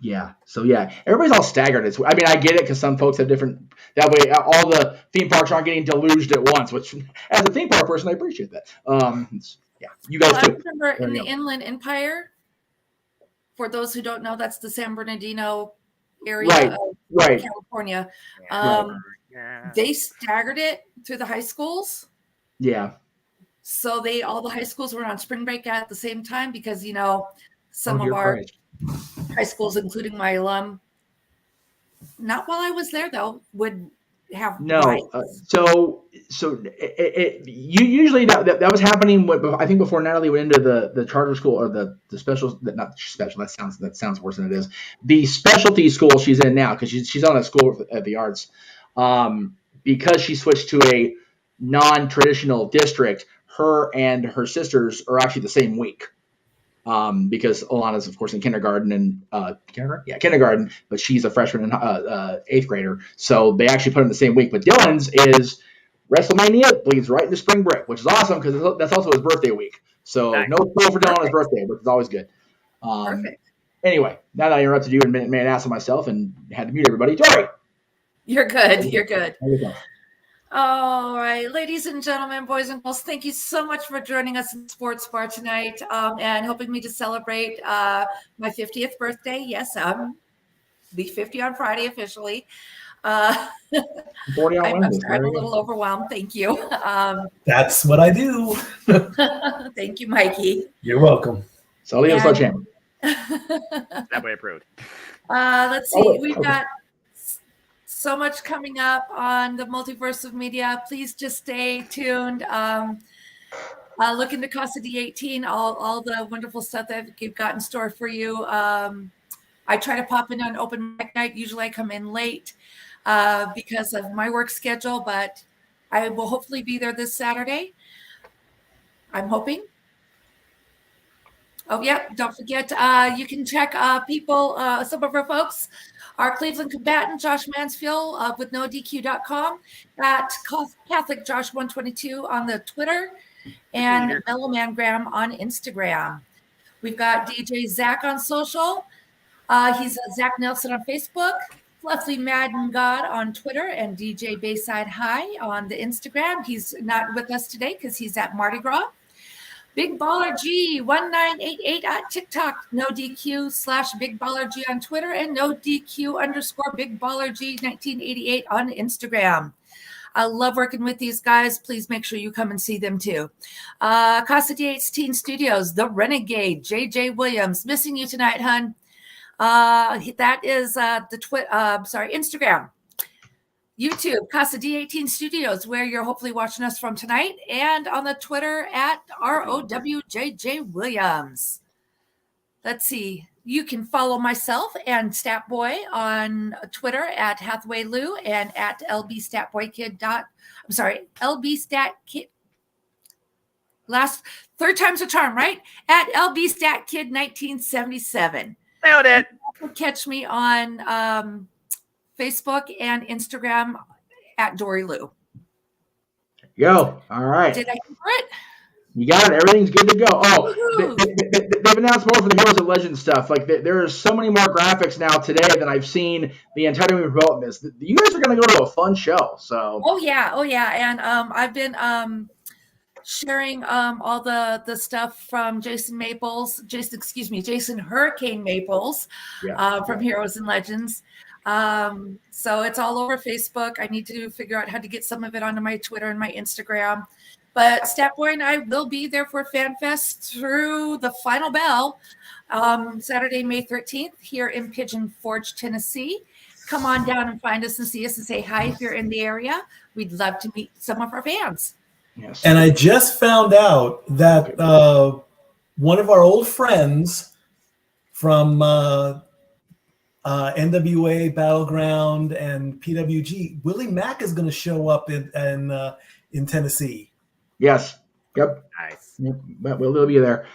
[SPEAKER 3] yeah. So yeah, everybody's all staggered. I mean, I get it because some folks have different. That way, all the theme parks aren't getting deluged at once. Which, as a theme park person, I appreciate that. Yeah, you guys
[SPEAKER 4] I
[SPEAKER 3] too.
[SPEAKER 4] remember in the
[SPEAKER 3] There you
[SPEAKER 4] Inland Empire. For those who don't know, that's the San Bernardino
[SPEAKER 3] go.
[SPEAKER 4] area of
[SPEAKER 3] Right.
[SPEAKER 4] California.
[SPEAKER 5] Yeah.
[SPEAKER 4] They staggered it through the high schools.
[SPEAKER 3] Yeah.
[SPEAKER 4] So all the high schools were on spring break at the same time because, some
[SPEAKER 3] Oh,
[SPEAKER 4] of
[SPEAKER 3] dear
[SPEAKER 4] our
[SPEAKER 3] Christ.
[SPEAKER 4] high schools, including my alum, not while I was there though, would have
[SPEAKER 3] No.
[SPEAKER 4] rights.
[SPEAKER 3] So you usually that was happening. I think before Natalie went into the charter school or the special, not special. That sounds worse than it is. The specialty school she's in now because she's on a school at the arts. Because she switched to a non-traditional district, her and her sisters are actually the same week. Because Alana's, of course, in kindergarten and kindergarten, but she's a freshman and 8th grader. So they actually put them in the same week. But Dylan's is WrestleMania bleeds right into spring break, which is awesome because that's also his birthday week. So
[SPEAKER 5] Nice.
[SPEAKER 3] no school for Dylan on his birthday, which is always good.
[SPEAKER 4] Perfect.
[SPEAKER 3] Anyway, now that I interrupted you and made an ass of myself and had to mute everybody, Dori.
[SPEAKER 4] You're good. You're good.
[SPEAKER 3] There you go.
[SPEAKER 4] All right, ladies and gentlemen, boys and girls, thank you so much for joining us in Sports Bar tonight and helping me to celebrate my 50th birthday. Yes, I'm be 50 on Friday officially.
[SPEAKER 3] 40 on Wednesday.
[SPEAKER 4] I'm a little overwhelmed. Thank you.
[SPEAKER 2] That's what I do.
[SPEAKER 4] Thank you, Mikey.
[SPEAKER 2] You're welcome.
[SPEAKER 3] So Leo Sledgehammer.
[SPEAKER 5] That way approved.
[SPEAKER 4] Let's see. We've got so much coming up on the multiverse of media. Please just stay tuned. Look into Casa D-18, all the wonderful stuff that we've got in store for you. I try to pop in on open mic night. Usually I come in late because of my work schedule, but I will hopefully be there this Saturday. I'm hoping. Oh, yeah. Don't forget, you can check people, some of our folks, our Cleveland combatant, Josh Mansfield with NoDQ.com, at Catholic Josh 122 on the Twitter, and Mellowman Graham on Instagram. We've got DJ Zach on social. He's Zach Nelson on Facebook, Fluffy Madden God on Twitter, and DJ Bayside High on the Instagram. He's not with us today because he's at Mardi Gras. Big Baller G 1988 at TikTok, no DQ / Big Baller G on Twitter, and no DQ _ Big Baller G 1988 on Instagram. I love working with these guys. Please make sure you come and see them too. Casa D-18 Studios, The Renegade, JJ Williams, missing you tonight, hun. That is Instagram. YouTube, Casa D-18 Studios, where you're hopefully watching us from tonight, and on the Twitter at ROWJJ Williams. Let's see. You can follow myself and Statboy on Twitter at Hathaway Lou and at LBStatBoyKid. LBStatKid. Third time's a charm, right? At LBStatKid1977.
[SPEAKER 5] Nailed it.
[SPEAKER 4] You can catch me on Facebook and Instagram at Dori Lou.
[SPEAKER 3] Go. All right.
[SPEAKER 4] Did I cover it?
[SPEAKER 3] You got it. Everything's good to go. Oh, they've announced more for the Heroes and Legends stuff. Like there are so many more graphics now today than I've seen the entire week promoting this. You guys are going to go to a fun show. So.
[SPEAKER 4] Oh yeah. And I've been sharing all the stuff from Jason Hurricane Maples from Heroes and Legends. So it's all over Facebook. I need to figure out how to get some of it onto my Twitter and my Instagram. But Statboy and I will be there for FanFest through the final bell, Saturday, May 13th, here in Pigeon Forge, Tennessee. Come on down and find us and see us and say hi if you're in the area. We'd love to meet some of our fans.
[SPEAKER 3] Yes.
[SPEAKER 2] And I just found out that one of our old friends from NWA Battleground and PWG, Willie Mack, is going to show up in Tennessee.
[SPEAKER 3] Yes. Yep.
[SPEAKER 5] Nice.
[SPEAKER 3] Yep. But we'll be there.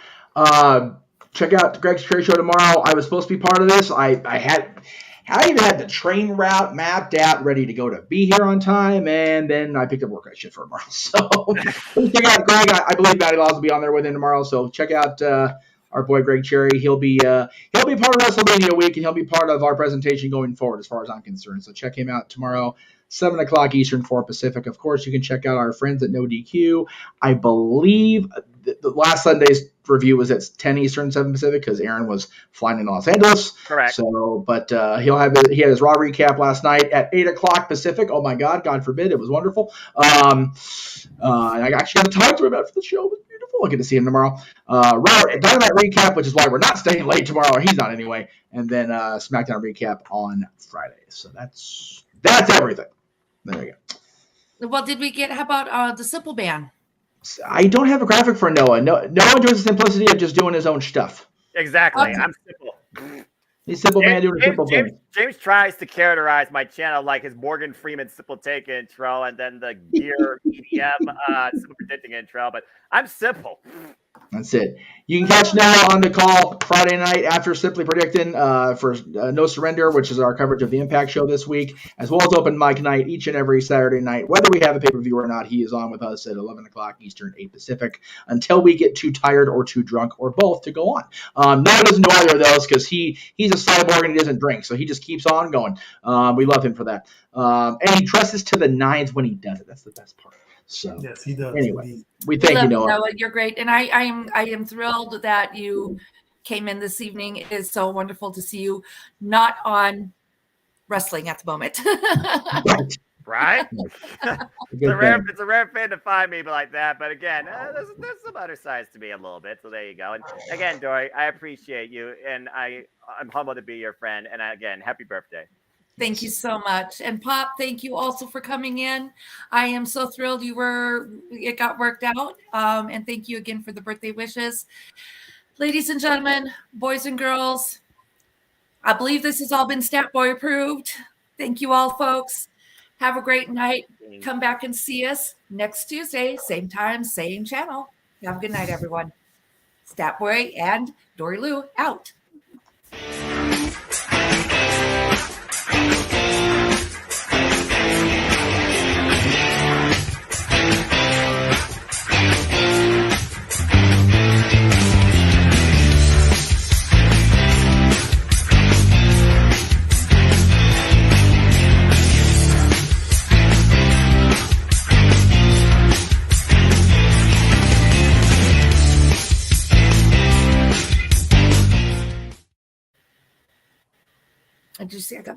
[SPEAKER 3] Check out Greg's Cherry Show tomorrow. I was supposed to be part of this. I even had the train route mapped out, ready to go to be here on time, and then I picked up work shit for tomorrow. So please check out Greg. I believe Matty Laws will be on there with him tomorrow. So check out our boy Greg Cherry. He'll be part of WrestleMania week, and he'll be part of our presentation going forward, as far as I'm concerned. So check him out tomorrow, 7 o'clock Eastern, 4 Pacific. Of course, you can check out our friends at No DQ. I believe the last Sunday's review was at 10 Eastern, 7 Pacific, because Aaron was flying in Los Angeles.
[SPEAKER 5] Correct.
[SPEAKER 3] So, but he had his Raw recap last night at 8 o'clock Pacific. Oh my God forbid, it was wonderful. I actually got to talk to him after the show. It was beautiful. I'll get to see him tomorrow. Dynamite recap, which is why we're not staying late tomorrow. Or he's not anyway. And then SmackDown recap on Friday. So that's everything. There we go.
[SPEAKER 4] Well, how about the Simple Band?
[SPEAKER 3] I don't have a graphic for Noah. Noah enjoys the simplicity of just doing his own stuff.
[SPEAKER 5] Exactly.
[SPEAKER 4] Okay.
[SPEAKER 5] I'm simple.
[SPEAKER 3] He's simple man doing a simple thing.
[SPEAKER 5] James tries to characterize my channel like his Morgan Freeman simple take intro and then the gear EDM simple predicting intro, but I'm simple.
[SPEAKER 3] That's it. You can catch Noah on the call Friday night after Simply Predicting for No Surrender, which is our coverage of the Impact show this week, as well as open mic night each and every Saturday night. Whether we have a pay-per-view or not, he is on with us at 11 o'clock Eastern, 8 Pacific, until we get too tired or too drunk or both to go on. Noah doesn't do either of those because he's a cyborg and he doesn't drink, so he just keeps on going. We love him for that. And he dresses to the nines when he does it. That's the best part. So
[SPEAKER 2] yes, he does.
[SPEAKER 3] Anyway, we thank you, Noah.
[SPEAKER 4] You're great, and I am thrilled that you came in this evening. It is so wonderful to see you not on wrestling at the moment.
[SPEAKER 5] Right? It's a rare thing to find me like that. But again, there's some other sides to me a little bit. So there you go. And again, Dori, I appreciate you, and I'm humbled to be your friend. And again, happy birthday.
[SPEAKER 4] Thank you so much. And Pop, thank you also for coming in. I am so thrilled it got worked out. And thank you again for the birthday wishes. Ladies and gentlemen, boys and girls, I believe this has all been Stat Boy approved. Thank you all, folks. Have a great night. Come back and see us next Tuesday, same time, same channel. Have a good night, everyone. Stat Boy and Dori Lou out. Did you see I got my